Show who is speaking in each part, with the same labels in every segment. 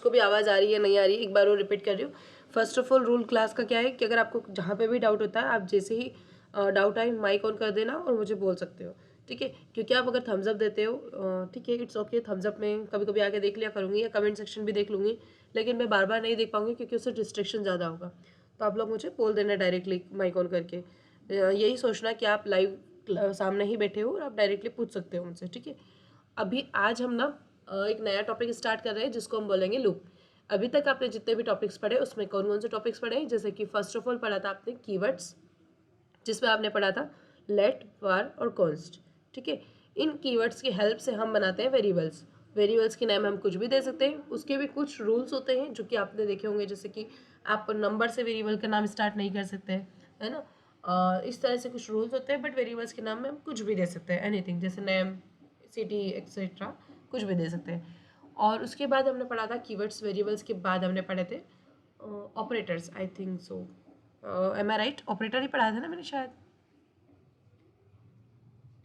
Speaker 1: को भी आवाज़ आ रही है नहीं आ रही है, एक बार वो रिपीट कर रही हूँ। First of all rule class का क्या है कि अगर आपको जहाँ पे भी डाउट होता है, आप जैसे ही डाउट आए माइक ऑन कर देना और मुझे बोल सकते हो, ठीक है। क्योंकि आप अगर थम्स अप देते हो, ठीक है, इट्स ओके, थम्स अप में कभी कभी आके देख लिया करूँगी या कमेंट सेक्शन भी देख लूँगी, लेकिन मैं बार बार नहीं देख पाऊँगी क्योंकि उससे डिस्ट्रैक्शन ज़्यादा होगा। तो आप लोग मुझे बोल देना डायरेक्टली माइक ऑन करके। यही सोचना कि आप लाइव सामने ही बैठे हो और आप डायरेक्टली पूछ सकते हो मुझसे, ठीक है। अभी आज हम ना एक नया टॉपिक स्टार्ट कर रहे हैं जिसको हम बोलेंगे लूप। अभी तक आपने जितने भी टॉपिक्स पढ़े उसमें कौन कौन से टॉपिक्स पढ़े, जैसे कि फर्स्ट ऑफ ऑल पढ़ा था आपने कीवर्ड्स, जिसमें आपने पढ़ा था लेट, वार और कॉन्स्ट, ठीक है। इन कीवर्ड्स की हेल्प से हम बनाते हैं वेरिएबल्स। वेरिएबल्स के नाम हम कुछ भी दे सकते हैं, उसके भी कुछ रूल्स होते हैं जो कि आपने देखे होंगे, जैसे कि आप नंबर से वेरिएबल का नाम स्टार्ट नहीं कर सकते, है ना। इस तरह से कुछ रूल्स होते हैं, बट वेरिएबल्स के नाम में हम कुछ भी दे सकते हैं, एनीथिंग, जैसे नेम, सिटी एक्सेट्रा, कुछ भी दे सकते हैं। और उसके बाद हमने पढ़ा था कीवर्ड्स वेरिएबल्स के बाद हमने पढ़े थे operators, I think so, am I right, operator ही पढ़ाया था ना मैंने शायद,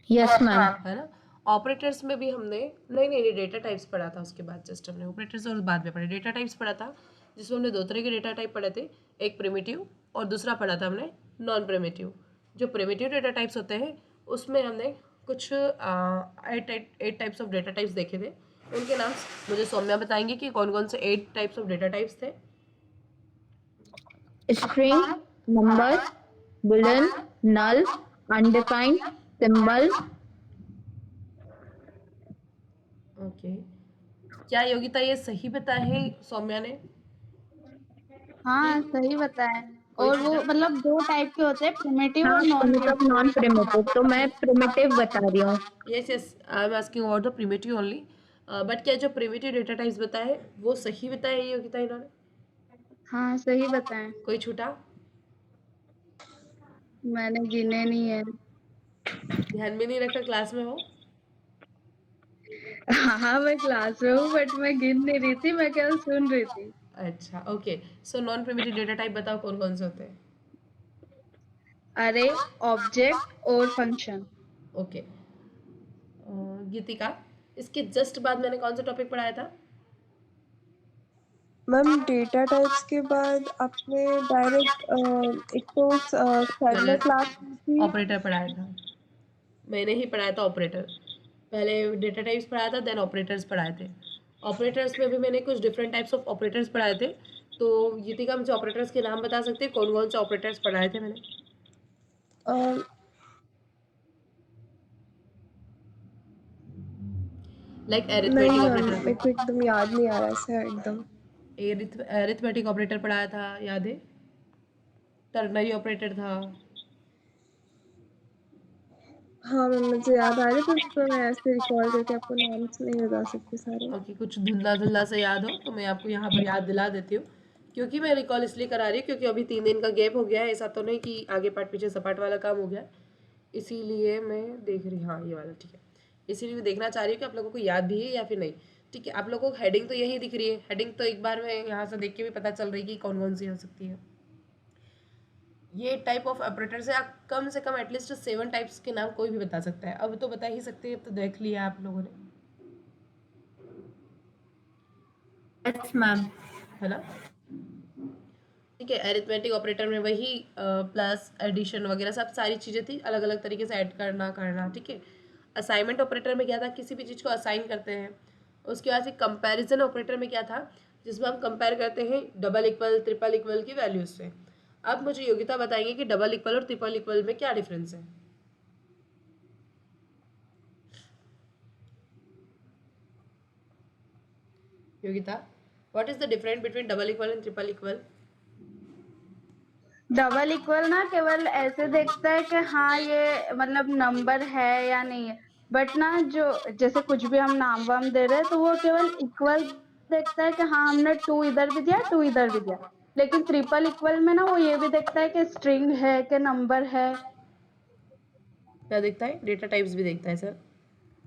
Speaker 2: यस मैम।
Speaker 1: है ना। ऑपरेटर्स में भी हमने नहीं डेटा टाइप्स पढ़ा था, उसके बाद जस्ट हमने ऑपरेटर्स और बाद में पढ़े डेटा टाइप्स पढ़ा था, जिसमें हमने दो तरह के डेटा टाइप पढ़े थे, एक प्रिमिटिव और दूसरा पढ़ा था हमने नॉन प्रिमिटिव। जो प्रिमिटिव डेटा टाइप्स होते हैं उसमें हमने कुछ 8 टाइप्स ऑफ डेटा टाइप्स देखे थे। उनके नाम मुझे सौम्या बताएंगे कि कौन कौन से 8 टाइप्स ऑफ डेटा टाइप्स थे।
Speaker 2: स्ट्रिंग, नंबर, बुलियन, नल, अनडिफाइंड, सिंबल।
Speaker 1: ओके, क्या योगिता ये सही बताया है सौम्या ने?
Speaker 3: हाँ सही बताया।
Speaker 1: कोई
Speaker 3: और वो
Speaker 1: छूटा?
Speaker 3: मतलब दो टाइप के होते हैं, प्रिमिटिव
Speaker 2: हाँ,
Speaker 3: और नॉन
Speaker 2: मतलब नॉन
Speaker 3: प्रिमिटिव।
Speaker 2: प्रिमिटिव, तो मैं प्रिमिटिव बता रही हूँ।
Speaker 1: Yes yes, I am asking about the primitive only. But क्या जो प्रिमिटिव डेटा टाइप्स बताए वो सही बताए ये योगिता इन्होंने?
Speaker 3: हाँ सही बताएं।
Speaker 1: कोई छूटा?
Speaker 3: मैंने गिने नहीं है।
Speaker 1: ध्यान में नहीं रखा, क्लास में हो?
Speaker 3: हाँ मैं क्लास में हूँ बट मैं गिन नहीं रही थी, मैं केवल सुन रही थी।
Speaker 1: अच्छा okay, so non primitive data type बताओ कौन कौन से होते हैं।
Speaker 3: अरे, ऑब्जेक्ट और फंक्शन।
Speaker 1: ओके, गीतिका, इसके जस्ट बाद मैंने कौन सा टॉपिक पढ़ाया था?
Speaker 4: मैम डेटा टाइप्स के बाद आपने डायरेक्ट एक तो
Speaker 1: मैंने
Speaker 4: सेंडर क्लास थी।
Speaker 1: ऑपरेटर पढ़ाया था, मैंने ही पढ़ाया था ऑपरेटर। पहले डेटा टाइप्स पढ़ाया था, देन ऑपरेटर्स पढ़ाए थे। ऑपरेटर्स में भी मैंने कुछ डिफरेंट टाइप्स ऑफ ऑपरेटर्स पढ़ाए थे। तो गीतिका मुझे ऑपरेटर्स के नाम बता सकते हैं कौन कौन से ऑपरेटर्स पढ़ाए थे मैंने? लाइक
Speaker 4: नहीं
Speaker 1: एरिथमेटिक
Speaker 4: मैम, मेरे
Speaker 1: ऑपरेटर,
Speaker 4: को एकदम याद नहीं आ रहा ऐसे एकदम।
Speaker 1: एरिथमेटिक ऑपरेटर पढ़ाया था, याद है? टर्नरी ऑपरेटर था।
Speaker 4: हाँ मैम, मुझे याद आ रही है, पर मैं ऐसे रिकॉल करके आपको नाम्स नहीं बता सकती सारे।
Speaker 1: ओके, कुछ धुंधला धुंधला से याद हो तो मैं आपको यहाँ पर याद दिला देती हूँ, क्योंकि मैं रिकॉल इसलिए करा रही हूँ क्योंकि अभी 3 दिन का गैप हो गया है, ऐसा तो नहीं कि आगे पार्ट पीछे सपाट वाला काम हो गया है। इसीलिए मैं देख रही, हाँ ये वाला ठीक है। इसीलिए मैं देखना चाह रही हूँ कि आप लोगों को याद भी है या फिर नहीं। ठीक है, आप लोगों को हेडिंग तो यही दिख रही है, हेडिंग तो एक बार में यहाँ से देख के भी पता चल रही है कि कौन कौन सी हो सकती है। ये टाइप ऑफ ऑपरेटर से आप कम से कम एटलीस्ट 7 टाइप्स के नाम कोई भी बता सकता है। अब तो बता ही सकते हैं, अब तो देख लिया आप लोगों ने,
Speaker 2: यस मैम।
Speaker 1: है ना। ठीक है, एरिथमेटिक ऑपरेटर में वही प्लस एडिशन वगैरह सब सारी चीज़ें थी, अलग अलग तरीके से ऐड करना करना, ठीक है। असाइनमेंट ऑपरेटर में क्या था, किसी भी चीज़ को असाइन करते हैं। उसके बाद फिर कंपैरिजन ऑपरेटर में क्या था, जिसमें हम कंपेयर करते हैं डबल इक्वल ट्रिपल इक्वल की वैल्यूज से। अब मुझे योगिता बताएंगे कि डबल इक्वल और ट्रिपल इक्वल में क्या डिफरेंस है। Yogita, what is the difference between double equal and triple equal?
Speaker 3: Double equal ना केवल ऐसे देखता है कि हाँ ये मतलब नंबर है या नहीं है, बट ना जो जैसे कुछ भी हम नाम वाम दे रहे हैं तो वो केवल इक्वल देखता है कि हाँ हमने 2 इधर भी दिया 2 इधर भी दिया। लेकिन ट्रिपल इक्वल में ना वो ये भी देखता है कि स्ट्रिंग है कि नंबर है।
Speaker 1: क्या देखता है? डेटा टाइप्स भी देखता है सर।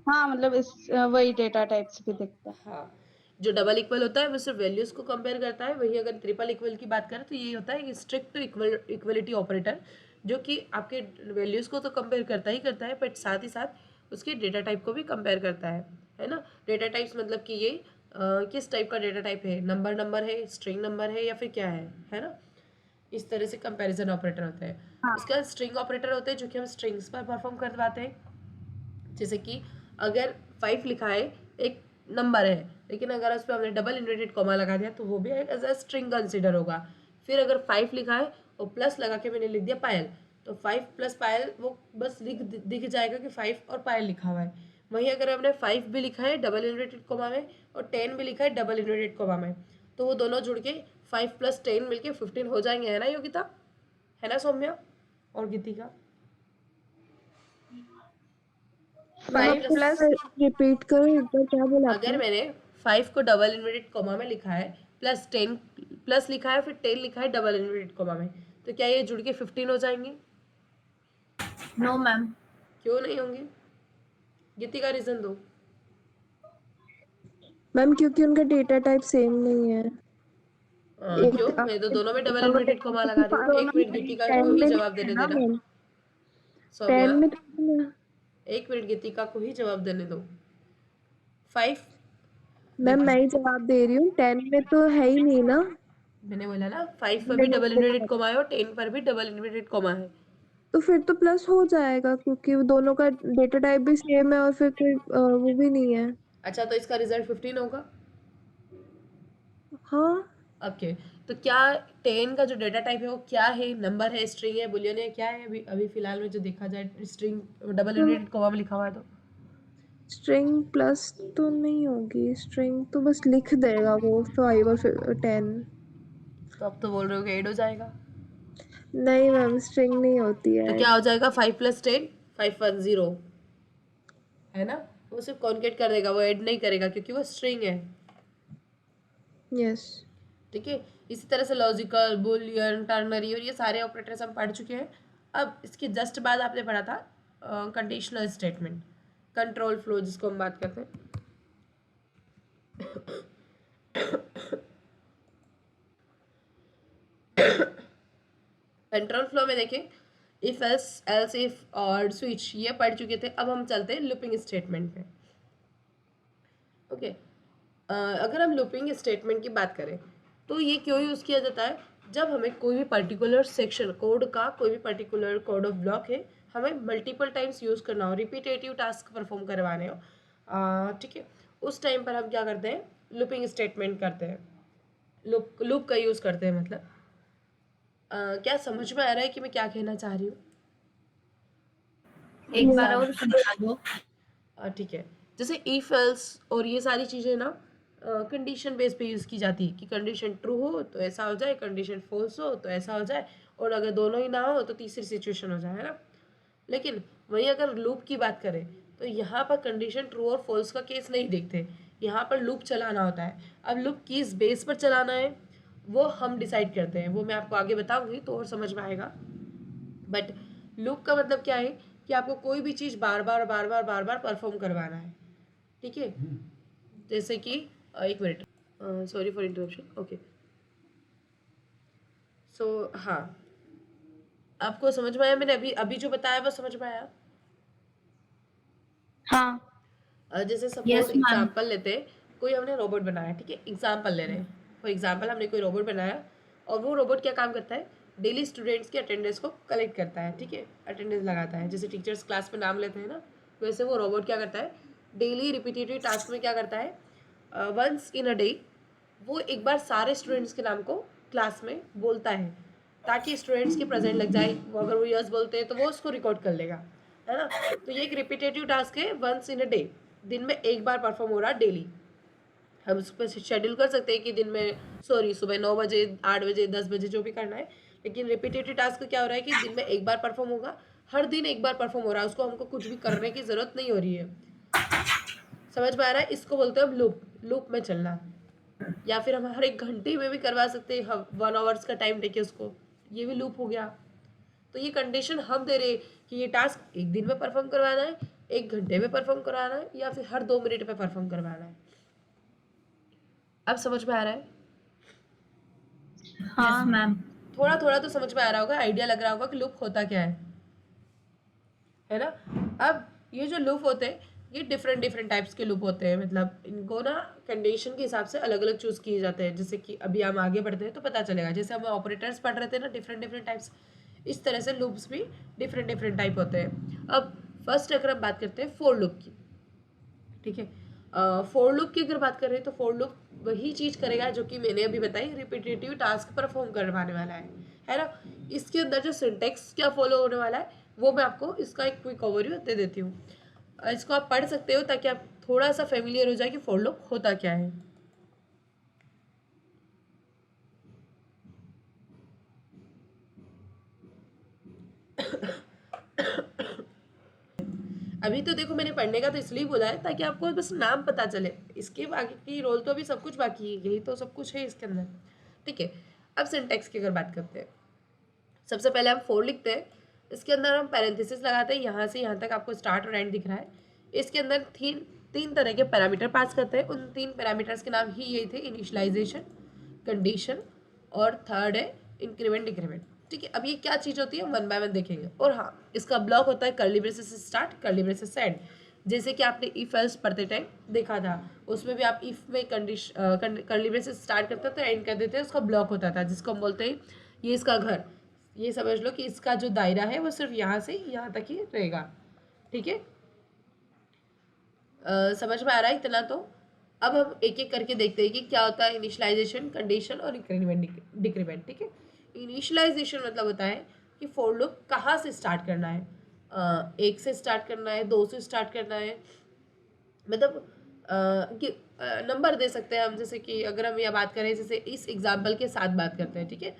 Speaker 3: हाँ मतलब इस वही डेटा टाइप्स भी देखता है।
Speaker 1: हाँ, जो डबल इक्वल होता है वो सिर्फ वैल्यूज को कंपेयर करता है। वही अगर ट्रिपल इक्वल की बात करें तो ये होता है कि स्ट्रिक्ट इक्वलिटी ऑपरेटर, जो कि आपके वैल्यूज को तो कंपेयर करता ही करता है, बट साथ ही साथ उसके डेटा टाइप को भी कंपेयर करता है ना। डेटा टाइप्स मतलब कि ये किस टाइप का डेटा टाइप है, नंबर नंबर है, स्ट्रिंग नंबर है, या फिर क्या है ना। इस तरह से कंपैरिजन ऑपरेटर होता है। उसके बाद स्ट्रिंग ऑपरेटर होते हैं जो कि हम स्ट्रिंग्स पर परफॉर्म करवाते हैं। जैसे कि अगर 5 लिखा है, एक नंबर है, लेकिन अगर उस पर हमने डबल इन्वर्टेड कॉमा लगा दिया तो वो भी एज अ स्ट्रिंग कंसिडर होगा। फिर अगर 5 लिखा है और प्लस लगा के मैंने लिख दिया पायल, तो 5 प्लस पायल वो बस दिख जाएगा कि 5 और पायल लिखा हुआ है। वहीं अगर हमने 5 भी लिखा है डबल इन्वर्टेड कॉमा में और 10 भी लिखा है डबल इन्वर्टेड कॉमा में, तो वो दोनों जुड़ के 5 + 10 मिलके 15 हो जाएंगे, है ना योगिता, है ना सौम्या और गीतिका।
Speaker 4: मैम
Speaker 1: 5
Speaker 3: प्लस
Speaker 4: रिपीट करो एक बार, क्या बोला
Speaker 1: अगर
Speaker 4: आपने?
Speaker 1: मैंने 5 को डबल इन्वर्टेड कॉमा में लिखा है, प्लस 10 प्लस लिखा है, फिर 10 लिखा है डबल इन्वर्टेड कॉमा में, तो क्या ये जुड़ के 15 हो जाएंगे?
Speaker 2: No ma'am.
Speaker 1: क्यों नहीं होंगे? गीतिका रीजन दो।
Speaker 4: मैम क्योंकि उनका डेटा टाइप सेम नहीं है।
Speaker 1: क्यों?
Speaker 4: एक
Speaker 1: मैं तो दोनों में डबल इन्वर्टेड कॉमा लगा रही हूँ। एक मिनट गीतिका को
Speaker 4: 10
Speaker 1: ही
Speaker 4: में
Speaker 1: जवाब
Speaker 4: लिखा है
Speaker 1: देने
Speaker 4: ना
Speaker 1: देना।
Speaker 4: मैम,
Speaker 1: सौम्या
Speaker 4: 10 में थोड़ी ना।
Speaker 1: एक मिनट गीतिका को ही जवाब देने दो। 5
Speaker 4: मैम मैं
Speaker 1: देखो,
Speaker 4: ही जवाब दे रही हूँ, 10 में तो है ही नहीं ना।
Speaker 1: मैंने बोला ना 5 पर भी डबल इन्वर्टेड कॉमा है और 10 पर भी डबल इन्वर्टेड कॉमा है।
Speaker 4: तो फिर तो प्लस हो जाएगा क्योंकि वो दोनों का डेटा टाइप भी सेम है और फिर कोई वो भी नहीं है।
Speaker 1: अच्छा, तो इसका रिजल्ट 15 होगा।
Speaker 4: हाँ
Speaker 1: ओके, तो क्या 10 का जो डेटा टाइप है वो क्या है, नंबर है, स्ट्रिंग है, बुलियन है, क्या है? अभी अभी फिलहाल में जो देखा जाए, स्ट्रिंग डबल
Speaker 4: तो
Speaker 1: इन्वर्टेड कॉमा में लिखा हुआ है तो
Speaker 4: स्ट्रिंग प्लस तो नहीं होगी, स्ट्रिंग तो बस लिख देगा वो 5 और 10।
Speaker 1: अब तो बोल रहे हो कि 8 हो जाएगा।
Speaker 4: नहीं मैम स्ट्रिंग नहीं होती
Speaker 1: तो
Speaker 4: है।
Speaker 1: क्या हो जाएगा? 5 + 10 510, है ना। वो सिर्फ कॉन्केट कर देगा, वो ऐड नहीं करेगा क्योंकि वो स्ट्रिंग है।
Speaker 4: यस
Speaker 1: ठीक है, इसी तरह से लॉजिकल, बुलियन, टर्नरी और ये सारे ऑपरेटर्स हम पढ़ चुके हैं। अब इसके जस्ट बाद आपने पढ़ा था कंडीशनल स्टेटमेंट, कंट्रोल फ्लो जिसको हम बात करते हैं। कंट्रोल फ्लो में देखें, इफ एल्स इफ और स्विच ये पढ़ चुके थे। अब हम चलते हैं लूपिंग स्टेटमेंट पे। ओके, अगर हम लूपिंग स्टेटमेंट की बात करें तो ये क्यों यूज़ किया जाता है? जब हमें कोई भी पर्टिकुलर सेक्शन कोड का, कोई भी पर्टिकुलर कोड ऑफ ब्लॉक है, हमें मल्टीपल टाइम्स यूज़ करना हो, रिपीटेटिव टास्क परफॉर्म करवाने हो, ठीक है, उस टाइम पर हम क्या करते हैं? लूपिंग स्टेटमेंट करते हैं, लूप का यूज़ करते हैं। मतलब क्या समझ में आ रहा है कि मैं क्या कहना चाह रही हूँ?
Speaker 2: एक बार और समझा दो।
Speaker 1: ठीक है, जैसे इफ एल्स और ये सारी चीज़ें ना कंडीशन बेस पे यूज़ की जाती है कि कंडीशन ट्रू हो तो ऐसा हो जाए, कंडीशन फॉल्स हो तो ऐसा हो जाए, और अगर दोनों ही ना हो तो तीसरी सिचुएशन हो जाए, है ना। लेकिन वहीं अगर लूप की बात करें तो यहाँ पर कंडीशन ट्रू और फॉल्स का केस नहीं देखते, यहाँ पर लूप चलाना होता है। अब लूप किस बेस पर चलाना है वो हम डिसाइड करते हैं, वो मैं आपको आगे बताऊंगी तो और समझ में आएगा। बट लूप का मतलब क्या है कि आपको कोई भी चीज़ बार बार बार बार बार बार परफॉर्म करवाना है, ठीक है। जैसे कि एक minute, sorry for interruption. Okay, so हाँ, आपको समझ में आया? मैंने अभी अभी जो बताया वो समझ में आया?
Speaker 2: हाँ।
Speaker 1: जैसे सपोज
Speaker 2: Yes, ma'am.
Speaker 1: एग्जाम्पल लेते हैं, कोई हमने रोबोट बनाया, ठीक है, एग्जाम्पल ले रहे हैं। फॉर एग्जाम्पल हमने कोई रोबोट बनाया और वो रोबोट क्या काम करता है? डेली स्टूडेंट्स की अटेंडेंस को कलेक्ट करता है, ठीक है, अटेंडेंस लगाता है। जैसे टीचर्स क्लास में नाम लेते हैं ना, वैसे वो रोबोट क्या करता है? डेली रिपीटेटिव टास्क में क्या करता है? वंस इन अ डे वो एक बार सारे स्टूडेंट्स के नाम को क्लास में बोलता है ताकि स्टूडेंट्स के प्रेजेंट लग जाए। वो अगर वो यस बोलते हैं तो वो उसको रिकॉर्ड कर लेगा, है ना। तो ये एक रिपीटेटिव टास्क है, वंस इन अ डे, दिन में एक बार परफॉर्म हो रहा है डेली। हम उस पर शेड्यूल कर सकते हैं कि दिन में सुबह 9 बजे, 8 बजे, 10 बजे, जो भी करना है। लेकिन रिपीटेटिव टास्क क्या हो रहा है कि दिन में एक बार परफॉर्म होगा, हर दिन एक बार परफॉर्म हो रहा है, उसको हमको कुछ भी करने की ज़रूरत नहीं हो रही है। समझ में आ रहा है? इसको बोलते हैं हम लूप, लूप में चलना। या फिर हम हर एक घंटे में भी करवा सकते हैं, हम 1 आवर्स का टाइम देके उसको, ये भी लूप हो गया। तो ये कंडीशन हम दे रहे कि ये टास्क एक दिन में परफॉर्म करवाना है, 1 घंटे में परफॉर्म करवाना है, या फिर हर 2 मिनट में परफॉर्म करवाना है। अब समझ में आ रहा है?
Speaker 2: हाँ मैम।
Speaker 1: थोड़ा थोड़ा तो समझ में आ रहा होगा, आइडिया लग रहा होगा कि लूप होता क्या है ना। अब ये जो लूप होते हैं ये डिफरेंट डिफरेंट टाइप्स के लूप होते हैं, मतलब इनको ना कंडीशन के हिसाब से अलग अलग चूज किए जाते हैं। जैसे कि अभी हम आगे बढ़ते हैं तो पता चलेगा, जैसे हम ऑपरेटर्स पढ़ रहे थे ना डिफरेंट डिफरेंट टाइप्स, इस तरह से लूप्स भी डिफरेंट डिफरेंट टाइप होते हैं। अब फर्स्ट अगर हम बात करते हैं फोर लूप की, ठीक है। फोर लूप की अगर बात करें तो फोर लूप वही चीज करेगा जो कि मैंने अभी बताई, रिपीटेटिव टास्क परफॉर्म करवाने वाला है ना। इसके अंदर जो सिंटेक्स क्या फॉलो होने वाला है वो मैं आपको इसका एक क्विक ओवरव्यू दे देती हूँ। इसको आप पढ़ सकते हो ताकि आप थोड़ा सा फेमिलियर हो जाए कि फोर लूप होता क्या है। अभी तो देखो मैंने पढ़ने का तो इसलिए बोला है ताकि आपको बस नाम पता चले, इसके बाकी की रोल तो अभी सब कुछ बाकी है, यही तो सब कुछ है इसके अंदर, ठीक है। अब सिंटेक्स की अगर बात करते हैं, सबसे पहले हम फोर लिखते हैं, इसके अंदर हम पैरेंथेसिस लगाते हैं, यहाँ से यहाँ तक आपको स्टार्ट और एंड दिख रहा है। इसके अंदर तीन तरह के पैरामीटर पास करते हैं, उन तीन पैरामीटर्स के नाम ही यही थे, इनिशियलाइजेशन, कंडीशन और थर्ड है इंक्रीमेंट डिक्रीमेंट, ठीक है। अब ये क्या चीज़ होती है वन बाय वन देखेंगे। और हाँ, इसका ब्लॉक होता है कर्ली ब्रेसेस से स्टार्ट, कर्ली ब्रेसेस से एंड। जैसे कि आपने इफ एल्स पढ़ते टाइम देखा था, उसमें भी आप इफ में कर्ली ब्रेसेस स्टार्ट करते तो एंड कर देते हैं, उसका ब्लॉक होता था जिसको हम बोलते हैं ये इसका घर। ये समझ लो कि इसका जो दायरा है वो सिर्फ यहाँ से यहाँ तक ही रहेगा, ठीक है। समझ में आ रहा है इतना तो। अब हम एक एक करके देखते हैं कि क्या होता है इनिशियलाइजेशन, कंडीशन और इंक्रीमेंट डिक्रीमेंट, ठीक है। इनिशियलाइजेशन मतलब होता है कि फॉर लूप कहाँ से स्टार्ट करना है, एक से स्टार्ट करना है, दो से स्टार्ट करना है, मतलब नंबर दे सकते हैं हम। जैसे कि अगर हम यह बात करें, जैसे इस एग्जाम्पल के साथ बात करते हैं, ठीक है।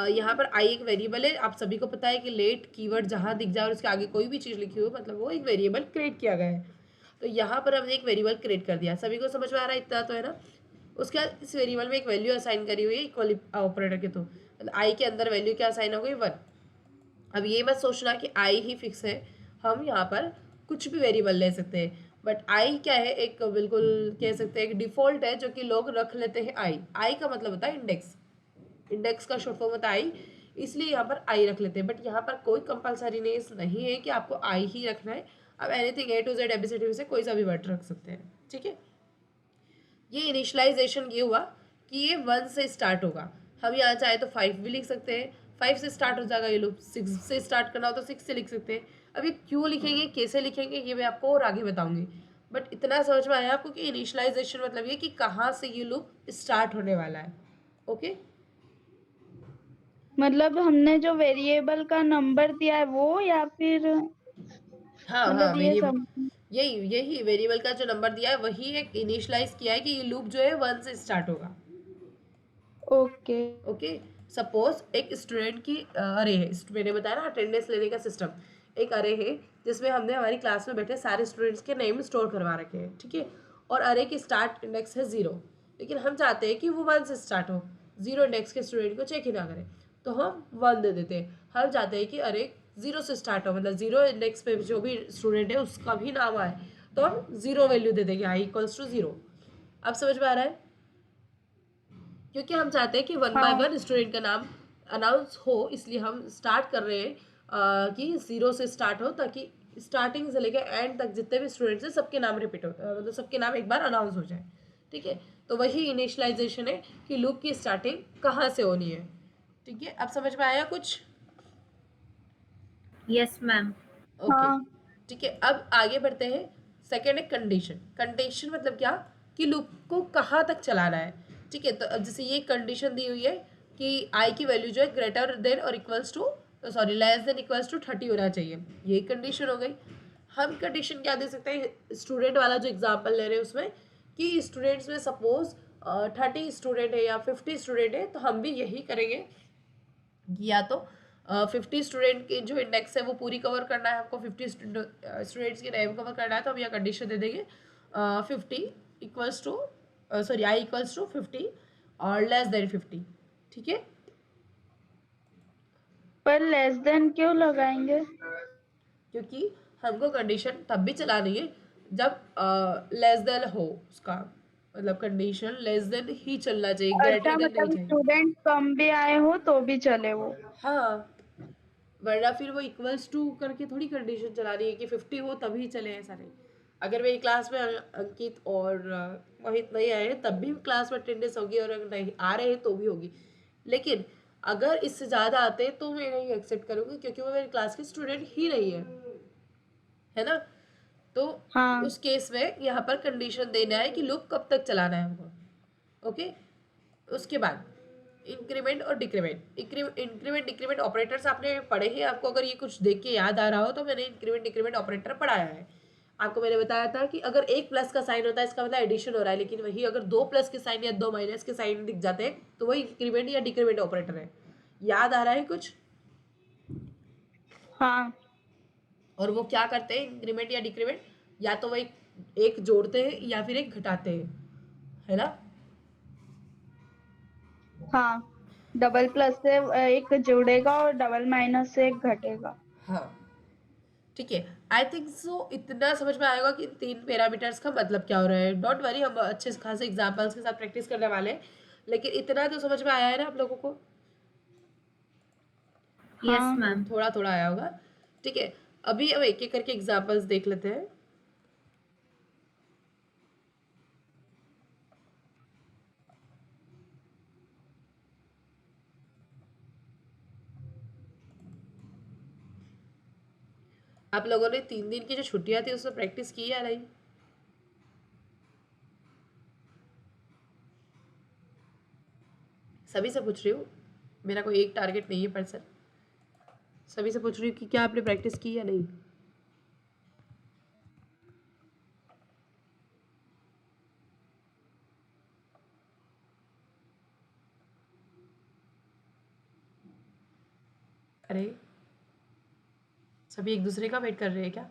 Speaker 1: यहाँ पर आई एक वेरिएबल है, आप सभी को पता है कि लेट कीवर्ड जहाँ दिख जाए और उसके आगे कोई भी चीज़ लिखी हो मतलब वो एक वेरिएबल क्रिएट किया गया है। तो यहाँ पर हमने एक वेरिएबल क्रिएट कर दिया, सभी को समझ में आ रहा है इतना तो है ना। उसके बाद इस वेरिएबल में एक वैल्यू असाइन करी हुई है इक्वल ऑपरेटर के थ्रू, मतलब आई के अंदर वैल्यू क्या असाइन हो गई 1। अब ये मत सोचना कि आई ही फिक्स है, हम यहाँ पर कुछ भी वेरिएबल ले सकते हैं, बट आई क्या है, एक बिल्कुल कह सकते हैं एक डिफॉल्ट है जो कि लोग रख लेते हैं। आई का मतलब होता है इंडेक्स, इंडेक्स का शॉर्ट फॉर्म होता है आई, इसलिए यहाँ पर आई रख लेते हैं। बट यहाँ पर कोई कंपलसरी नहीं है कि आपको आई ही रखना है, अब anything A to Z ABCD से कोई सा भी वर्ड रख सकते हैं, ठीक है। ये इनिशियलाइजेशन ये हुआ कि ये 1 से स्टार्ट होगा, हम यहाँ चाहे तो 5 भी लिख सकते हैं, 5 से स्टार्ट हो जाएगा ये लूप, 6 से स्टार्ट करना हो तो 6 से लिख सकते हैं। अब ये क्यों लिखेंगे, कैसे लिखेंगे, ये मैं आपको और आगे बताऊंगी। बट इतना समझ में आया आपको कि इनिशियलाइजेशन मतलब ये कि कहाँ से ये लूप स्टार्ट होने वाला है, ओके।
Speaker 3: मतलब हमने जो वेरिएबल का नंबर दिया है वो, या फिर
Speaker 1: हाँ
Speaker 3: मतलब ये
Speaker 1: वेरिएबल,
Speaker 3: सब?
Speaker 1: यही वेरिएबल का जो नंबर दिया है वही एक इनिशियलाइज किया है कि ये लूप जो है 1 से स्टार्ट होगा,
Speaker 3: ओके।
Speaker 1: ओके। सपोज एक स्टूडेंट की अरे है, मैंने बताया ना अटेंडेंस लेने का सिस्टम, एक अरे है जिसमें हमने हमारी क्लास में बैठे सारे स्टूडेंट्स के नेम स्टोर करवा रखे हैं, ठीक है। और अरे की स्टार्ट इंडेक्स है 0, लेकिन हम चाहते हैं कि वो 1 से स्टार्ट हो, 0 इंडेक्स के स्टूडेंट को चेक ही ना करें, तो हम 1 दे देते हैं। हम चाहते हैं कि अरे 0 से स्टार्ट हो, मतलब 0 इंडेक्स पे जो भी स्टूडेंट है उसका भी नाम आए, तो हम 0 वैल्यू दे देंगे, आई इक्वल्स टू 0। अब समझ में आ रहा है, क्योंकि हम चाहते हैं कि 1 बाय
Speaker 3: हाँ
Speaker 1: 1 स्टूडेंट का नाम अनाउंस हो, इसलिए हम स्टार्ट कर रहे हैं कि 0 से स्टार्ट हो, ताकि स्टार्टिंग से लेकर एंड तक जितने भी स्टूडेंट्स हैं सबके नाम रिपीट हो, मतलब सबके नाम एक बार अनाउंस हो जाए, ठीक है। तो वही इनिशियलाइजेशन है कि लूप की स्टार्टिंग कहाँ से होनी है, ठीक है। अब समझ में आया कुछ?
Speaker 2: Yes, ma'am.
Speaker 1: ओके,
Speaker 3: हाँ।
Speaker 1: ठीक है। अब आगे बढ़ते हैं, सेकेंड है कंडीशन। कंडीशन मतलब क्या, कि लूप को कहाँ तक चलाना है, ठीक है। तो अब जैसे ये कंडीशन दी हुई है कि आई की वैल्यू जो है ग्रेटर देन और equals to less than equals to 30 होना चाहिए, ये कंडीशन हो गई। हम कंडीशन क्या दे सकते हैं, स्टूडेंट वाला जो एग्जाम्पल ले रहे हैं उसमें, कि स्टूडेंट्स में सपोज 30 स्टूडेंट है या 50 स्टूडेंट है, तो हम भी यही करेंगे, या तो 50 स्टूडेंट की जो इंडेक्स है वो पूरी कवर करना है आपको, 50 स्टूडेंट्स की नेम कवर करना है, तो हम यह कंडीशन दे देंगे 50 equals to i equals to 50 और लेस देन 50, ठीक है।
Speaker 3: पर लेस देन क्यों लगाएंगे?
Speaker 1: क्योंकि हमको कंडीशन तब भी चलानी है जब लेस देन हो, उसका मतलब कंडीशन लेस देन ही चलना चाहिए,
Speaker 3: अच्छा,
Speaker 1: ग्रेटर देन नहीं
Speaker 3: मतलब
Speaker 1: चाहिए।
Speaker 3: स्टूडेंट कम भी आए हो तो भी चले वो?
Speaker 1: हाँ, वरना फिर वो इक्वल्स टू करके थोड़ी कंडीशन चला रही है कि 50 हो तभी चले, ऐसा नहीं। अगर मेरी क्लास में अंकित और मोहित नहीं आए तब भी क्लास में अटेंडेंस होगी, और अगर नहीं आ रहे हैं तो भी होगी। लेकिन अगर इससे ज़्यादा आते हैं तो मैं नहीं एक्सेप्ट करूँगी, क्योंकि वो मेरी क्लास के स्टूडेंट ही नहीं है ना। तो
Speaker 3: हाँ
Speaker 1: उस केस में यहाँ पर कंडीशन देना है कि लूप कब तक चलाना है हमको। ओके, उसके बाद इंक्रीमेंट और डिक्रीमेंट। इंक्रीमेंट डिक्रीमेंट ऑपरेटर्स आपने पढ़े हैं, आपको अगर ये कुछ देख के याद आ रहा हो तो मैंने इंक्रीमेंट डिक्रीमेंट ऑपरेटर पढ़ाया है। आपको मैंने बताया था कि अगर एक प्लस का साइन होता है इसका मतलब एडिशन हो रहा है, लेकिन वही अगर 2 प्लस के साइन या 2 माइनस के साइन दिख जाते हैं तो वही इंक्रीमेंट या डिक्रीमेंट ऑपरेटर है। याद आ रहा है कुछ?
Speaker 3: हाँ
Speaker 1: और वो क्या करते हैं इंक्रीमेंट या डिक्रीमेंट? या तो वही एक जोड़ते हैं या फिर एक घटाते हैं, है ना।
Speaker 3: हाँ, डबल प्लस से एक जुड़ेगा और डबल माइनस से एक घटेगा।
Speaker 1: हाँ ठीक है, आई थिंक सो इतना समझ में आएगा कि 3 पैरामीटर्स का मतलब क्या हो रहा है। डोंट वरी, हम अच्छे खासे एग्जांपल्स के साथ प्रैक्टिस करने वाले हैं, लेकिन इतना तो समझ में आया है ना आप लोगों को?
Speaker 2: यस
Speaker 3: हाँ
Speaker 2: मैम।
Speaker 1: थोड़ा थोड़ा आया होगा, ठीक है। अभी हम एक एक करके एग्जांपल्स देख लेते हैं। आप लोगों ने 3 दिन की जो छुट्टियां थी उसमें प्रैक्टिस की या नहीं? सभी से पूछ रही हूँ, मेरा कोई एक टारगेट नहीं है पर्सन, सभी से पूछ रही हूँ कि क्या आपने प्रैक्टिस की या नहीं। अरे सभी एक दूसरे का वेट कर रहे हैं क्या?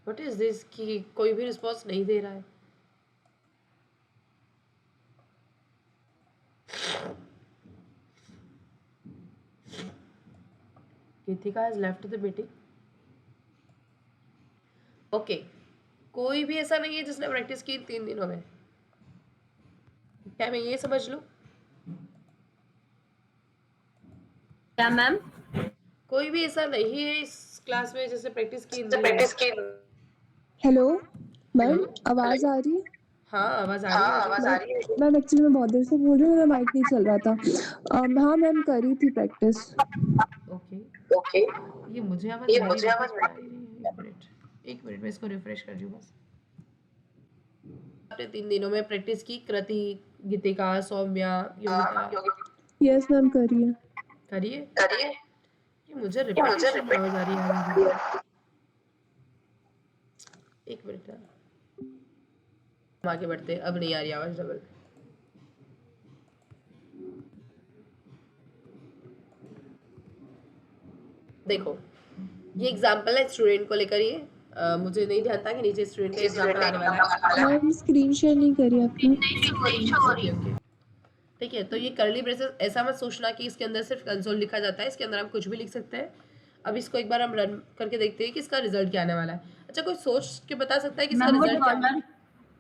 Speaker 1: व्हाट इज दिस कि कोई भी रिस्पॉन्स नहीं दे रहा है। Kritika has left the meeting. Okay, कोई भी ऐसा नहीं है जिसने प्रैक्टिस की 3 दिनों में, क्या मैं ये समझ लूं?
Speaker 2: क्या मैम?
Speaker 1: कोई भी ऐसा नहीं है इस क्लास में जिसने प्रैक्टिस की इन दिनों में?
Speaker 4: हेलो मैम,
Speaker 1: हेलो,
Speaker 4: आवाज आ रही है?
Speaker 1: हाँ आवाज आ रही है मुझे।
Speaker 4: मैम एक्चुअली मैं बहुत देर से बोल रही हूँ, मेरा माइक नहीं चल रहा था। हाँ मैम, करी थी प्रैक्टिस।
Speaker 1: ओके, ये मुझे आवाज मेरी वापस आ रही है। एक मिनट मैं इसको रिफ्रेश कर रही हूँ बस। आपने 3 दिनों में प्रैक्टिस की? कृति, गीतिका, सौम्या, योगिता
Speaker 4: यस मैम, करिए।
Speaker 1: करिए। ये मुझे रिपीटेशन में आवाज आ रही है आगे। एक मिनट हम आगे बढ़ते हैं, अब नहीं आ रही आवाज डबल। देखो ये एग्जांपल है स्टूडेंट को लेकर, ये मुझे नहीं ध्यान था कि नीचे स्टूडेंट का एग्जांपल आने वाला है।
Speaker 4: मैम स्क्रीन शेयर नहीं करी आपने?
Speaker 1: ओके ओके ठीक है। तो ये करली ब्रेसेस ऐसा मत सोचना कि इसके अंदर सिर्फ कंसोल लिखा जाता है, इसके अंदर हम कुछ भी लिख सकते हैं। अब इसको एक बार हम रन करके देखते हैं कि इसका रिजल्ट क्या आने वाला है। अच्छा, कोई सोच के बता सकता है कि इसका
Speaker 2: मैम वो
Speaker 1: रिजल्ट क्या?
Speaker 2: डॉलर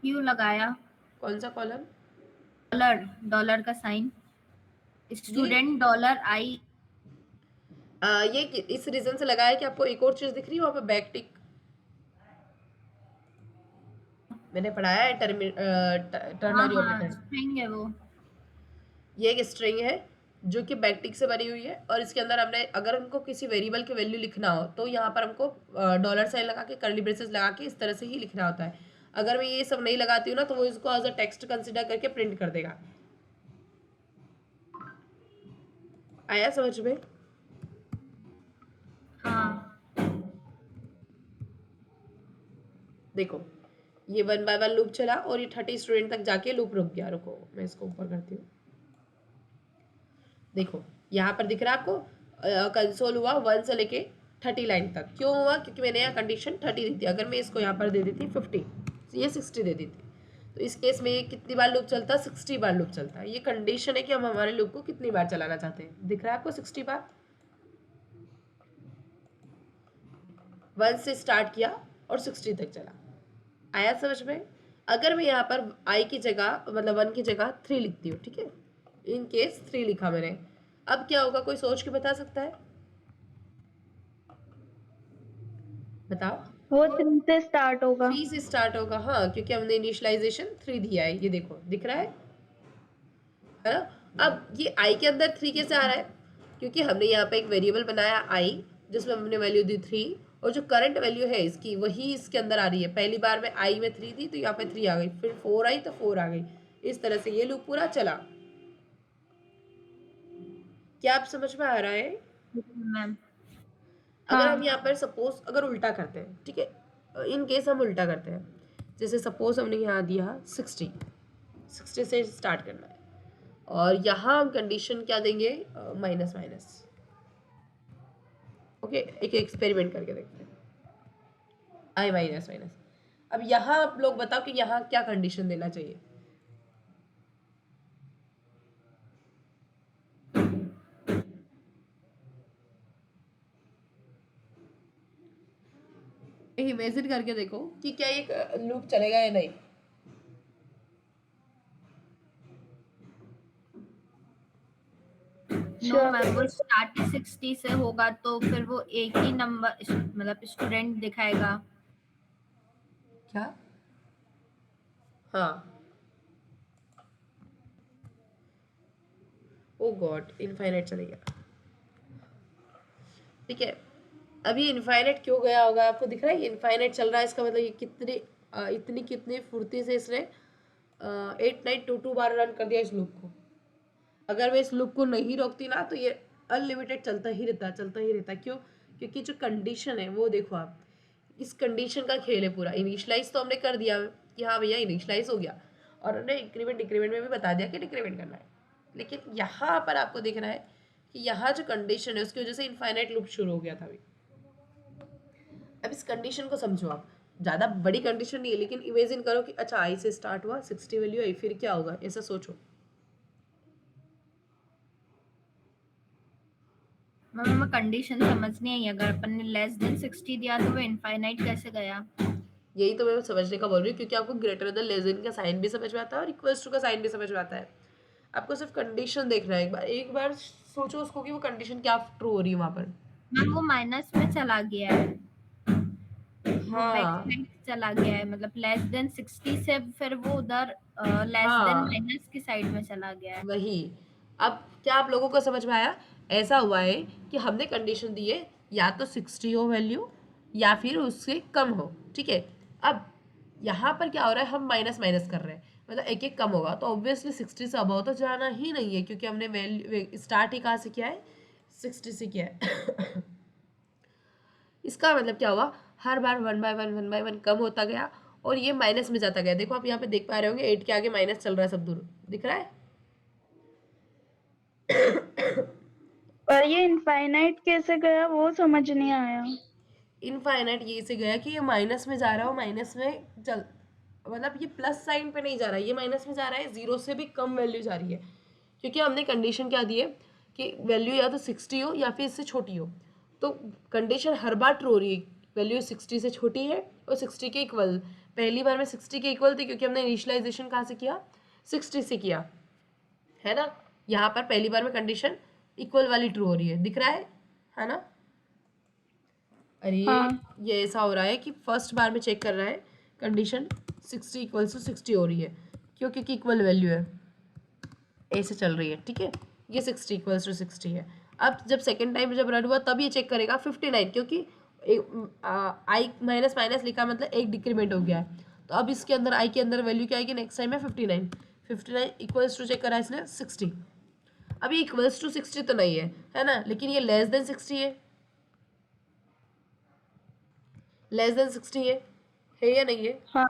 Speaker 2: क्यों लगाया?
Speaker 1: कौन सा कॉलम?
Speaker 2: डॉलर का साइन, स्टूडेंट डॉलर आई।
Speaker 1: ये इस रीजन से लगाया कि आपको एक और चीज दिख रही है वहां पे, बैक टिक। मैंने पढ़ाया है टर्नरी ऑपरेटर।
Speaker 2: स्ट्रिंग है वो।
Speaker 1: ये एक स्ट्रिंग है जो कि बैकटिक से बनी हुई है, और इसके अंदर हमने अगर हमको किसी वेरिएबल की वैल्यू लिखना हो तो यहाँ पर हमको डॉलर साइन लगा के कर्ली ब्रेसेस लगा के इस तरह से ही लिखना होता है। अगर मैं ये सब नहीं लगाती हूँ ना तो वो इसको एज अ टेक्स्ट कंसिडर करके प्रिंट कर देगा। आया समझ में?
Speaker 2: हाँ
Speaker 1: देखो ये 1 बाय 1 लूप चला और ये 30 स्टूडेंट तक जाके लूप रुक गया। रुको मैं इसको ऊपर करती हूँ। देखो यहाँ पर दिख रहा है आपको, कंसोल हुआ 1 से लेके 30 लाइन तक। क्यों हुआ? क्योंकि मैंने यहाँ कंडीशन 30 दी थी। अगर मैं इसको यहाँ पर दे देती 50, ये 60 दे देती, तो इस केस में ये कितनी बार लूप चलता? 60 बार लूप चलता है। ये कंडीशन है कि हम हमारे लूप को कितनी बार चलाना चाहते हैं। दिख रहा है आपको 60 बार। 1 से स्टार्ट किया और 60 तक चला। आया समझ में? अगर मैं यहाँ पर i की जगह मतलब 1 की जगह 3 लिखती हूँ, ठीक है, इन केस 3 लिखा मैंने। अब क्या होगा, कोई सोच के बता सकता है? बताओ।
Speaker 3: वो 3 से स्टार्ट होगा।
Speaker 1: 3 से स्टार्ट होगा, हाँ, क्योंकि हमने इनिशियलाइजेशन 3 दिया है, ये देखो दिख रहा है ना। अब ये i के अंदर 3 कैसे आ रहा है? क्योंकि हमने यहाँ पे एक वेरिएबल बनाया i जिसमें हमने वैल्यू दी 3, और जो करंट वैल्यू है इसकी वही इसके अंदर आ रही है। पहली बार में i में 3 थी तो यहाँ पे 3 आ गई, फिर 4 आई तो 4 आ गई। इस तरह से ये लूप पूरा चला। क्या आप समझ में आ रहा है?
Speaker 2: मैम।
Speaker 1: अगर
Speaker 3: हाँ।
Speaker 1: हम यहाँ पर सपोज अगर उल्टा करते हैं, ठीक है, इन केस हम उल्टा करते हैं, जैसे सपोज हमने यहाँ दिया 60 से स्टार्ट करना है, और यहाँ हम कंडीशन क्या देंगे, माइनस माइनस। ओके, एक एक्सपेरिमेंट करके देखते हैं, आई माइनस माइनस। अब यहाँ आप लोग बताओ कि यहाँ क्या कंडीशन देना चाहिए। इमेजिन करके देखो कि क्या एक लूप चलेगा या नहीं।
Speaker 2: नो मैम, वो स्टार्ट 60 से होगा तो फिर वो एक ही नंबर मतलब स्टूडेंट दिखाएगा।
Speaker 1: क्या? हाँ, ओ गॉड, इनफाइनाइट चले गया। ठीक है, अभी इनफाइनाइट क्यों गया होगा आपको दिख रहा है? ये इनफाइनाइट चल रहा है, इसका मतलब ये कितनी फुर्ती से इसने 8922 बार रन कर दिया इस लूप को। अगर मैं इस लूप को नहीं रोकती ना तो ये अनलिमिटेड चलता ही रहता। क्यों? क्योंकि जो कंडीशन है वो देखो आप, इस कंडीशन का खेल है पूरा। इनिशियलाइज तो हमने कर दिया कि हाँ भैया इनिशियलाइज हो गया, और हमने इंक्रीमेंट डिक्रीमेंट में भी बता दिया कि डिक्रीमेंट करना है। लेकिन यहाँ पर आपको देखना है कि यहाँ जो कंडीशन है उसकी वजह से इनफाइनाइट लूप शुरू हो गया था अभी। अब इस कंडीशन को समझो आप, ज़्यादा बड़ी कंडीशन नहीं है, लेकिन इमेजिन करो कि अच्छा आई से स्टार्ट हुआ, 60 वैल्यू आई, फिर क्या होगा, ऐसा सोचो।
Speaker 2: मैम हमें कंडीशन समझ नहीं आई, अगर अपन ने लेस देन 60 दिया तो वो इनफाइनाइट कैसे गया?
Speaker 1: यही तो मैं समझने का बोल रही हूँ, क्योंकि आपको ग्रेटर देन लेस देन का साइन भी समझ में आता है और इक्वल्स टू का साइन भी समझ में आता है। आपको सिर्फ कंडीशन देखना है। एक बार सोचो उसको कि वो कंडीशन क्या ट्रू हो रही है वहाँ पर।
Speaker 2: मैम वो माइनस में चला गया है, वो
Speaker 1: हाँ
Speaker 2: बैकसाइड चला गया है, मतलब लेस देन 60 से फिर वो उधर लेस देन
Speaker 1: हाँ,
Speaker 2: माइनस की साइड में चला गया है।
Speaker 1: वही। अब क्या आप लोगों को समझ में आया? ऐसा हुआ है कि हमने कंडीशन दी है या तो 60 हो वैल्यू या फिर उससे कम हो, ठीक है। अब यहाँ पर क्या हो रहा है, हम माइनस माइनस कर रहे हैं, मतलब एक एक कम होगा तो ऑब्वियसली 60 से अबव तो जाना ही नहीं है, क्योंकि हमने वैल्यू स्टार्ट ही कहाँ से किया है, 60 से किया है। इसका मतलब क्या हुआ, हर बार 1 by 1 कम होता गया और ये माइनस में जाता गया। देखो आप यहाँ पे देख पा रहे होंगे 8 के आगे माइनस चल रहा है, सब दूर दिख रहा है।
Speaker 3: और ये इनफाइनाइट कैसे गया वो समझ नहीं आया।
Speaker 1: इनफाइनाइट ये से गया कि ये माइनस में जा रहा हो, माइनस में चल, मतलब ये प्लस साइन पे नहीं जा रहा है, ये माइनस में जा रहा है, जीरो से भी कम वैल्यू जा रही है। क्योंकि हमने कंडीशन क्या दी है कि वैल्यू या तो 60 हो या फिर इससे छोटी हो, तो कंडीशन हर बार ट्रू हो रही है, वैल्यू 60 से छोटी है और 60 के इक्वल। पहली बार में 60 के इक्वल थी क्योंकि हमने इनिशियलाइजेशन कहाँ से किया, 60 से किया, है ना। यहाँ पर पहली बार में कंडीशन इक्वल वाली ट्रू हो रही है, दिख रहा है ना। अरे
Speaker 3: हाँ।
Speaker 1: ये ऐसा हो रहा है कि फर्स्ट बार में चेक कर रहा है कंडीशन 60 इक्वल्स टू 60 हो रही है, क्यों? क्योंकि इक्वल वैल्यू है, ऐसे चल रही है, ठीक है। ये 60 इक्वल्स टू 60 है। अब जब सेकेंड टाइम जब रन हुआ तब ये चेक करेगा 59, क्योंकि आई माइनस माइनस लिखा मतलब एक डिक्रीमेंट हो गया है, तो अब इसके अंदर आई के अंदर वैल्यू क्या आएगी नेक्स्ट टाइम में 59 इक्वल्स टू चेक करा इसने 60। अभी इक्वल्स टू 60 तो नहीं है ना, लेकिन ये लेस देन 60 है, लेस देन 60 है या नहीं है?
Speaker 3: हाँ।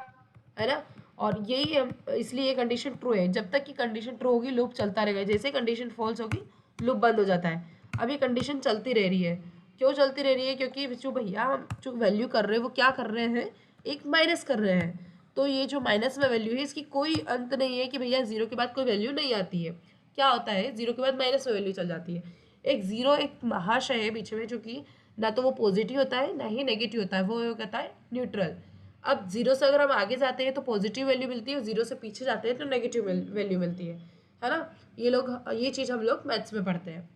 Speaker 1: है ना। और यही हम इसलिए ये कंडीशन ट्रू है। जब तक कि कंडीशन ट्रू होगी लूप चलता रहेगा, जैसे कंडीशन फॉल्स होगी लूप बंद हो जाता है। अब ये कंडीशन चलती रह रही है, क्यों चलती रह रही है? क्योंकि जो भैया हम जो वैल्यू कर रहे हैं वो क्या कर रहे हैं, एक माइनस कर रहे हैं। तो ये जो माइनस में वैल्यू है इसकी कोई अंत नहीं है कि भैया जीरो के बाद कोई वैल्यू नहीं आती है। क्या होता है, जीरो के बाद माइनस में वैल्यू चल जाती है। एक जीरो एक महाशय है बीच में, जो कि ना तो वो पॉजिटिव होता है ना ही नेगेटिव होता है, वो कहता है न्यूट्रल। अब जीरो से अगर हम आगे जाते हैं तो पॉजिटिव वैल्यू मिलती है, और जीरो से पीछे जाते हैं तो नेगेटिव वैल्यू मिलती है ना। ये चीज़ हम लोग मैथ्स में पढ़ते हैं।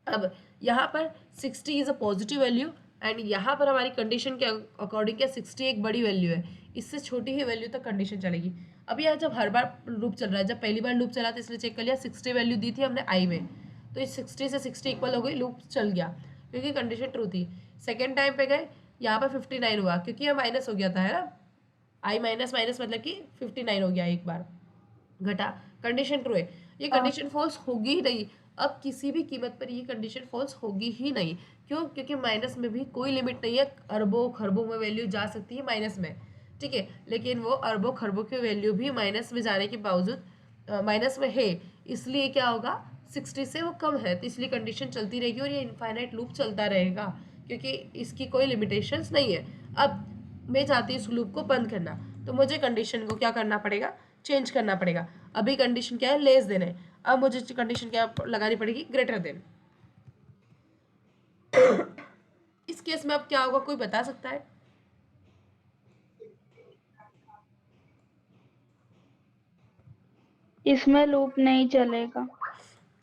Speaker 1: अब यहाँ पर 60 is a positive value and यहाँ पर हमारी कंडीशन के अकॉर्डिंग क्या 60 एक बड़ी वैल्यू है, इससे छोटी ही वैल्यू तक कंडीशन चलेगी। अब यहाँ जब हर बार लूप चल रहा है, जब पहली बार लूप चला था इसलिए चेक कर लिया 60 वैल्यू दी थी हमने आई में, तो इस 60 से 60 इक्वल हो गई, लूप चल गया क्योंकि कंडीशन ट्रू थी। सेकेंड टाइम पे गए, यहाँ पर 59 हुआ क्योंकि यह माइनस हो गया था, है ना, आई माइनस माइनस मतलब कि 59 हो गया, एक बार घटा, कंडीशन ट्रू है, ये कंडीशन फॉल्स होगी ही नहीं। अब किसी भी कीमत पर ये कंडीशन फॉल्स होगी ही नहीं। क्यों? क्योंकि माइनस में भी कोई लिमिट नहीं है, अरबों खरबों में वैल्यू जा सकती है माइनस में, ठीक है, लेकिन वो अरबों खरबों की वैल्यू भी माइनस में जाने के बावजूद माइनस में है, इसलिए क्या होगा 60 से वो कम है, तो इसलिए कंडीशन चलती रहेगी और ये इनफाइनाइट लूप चलता रहेगा क्योंकि इसकी कोई लिमिटेशंस नहीं है। अब मैं चाहती हूँ इस लूप को बंद करना, तो मुझे कंडीशन को क्या करना पड़ेगा, चेंज करना पड़ेगा। अभी कंडीशन क्या है, लेस देन है, अब मुझे कंडीशन क्या लगानी पड़ेगी, ग्रेटर देन। इस केस में अब क्या होगा, कोई बता सकता है?
Speaker 3: इसमें लूप नहीं चलेगा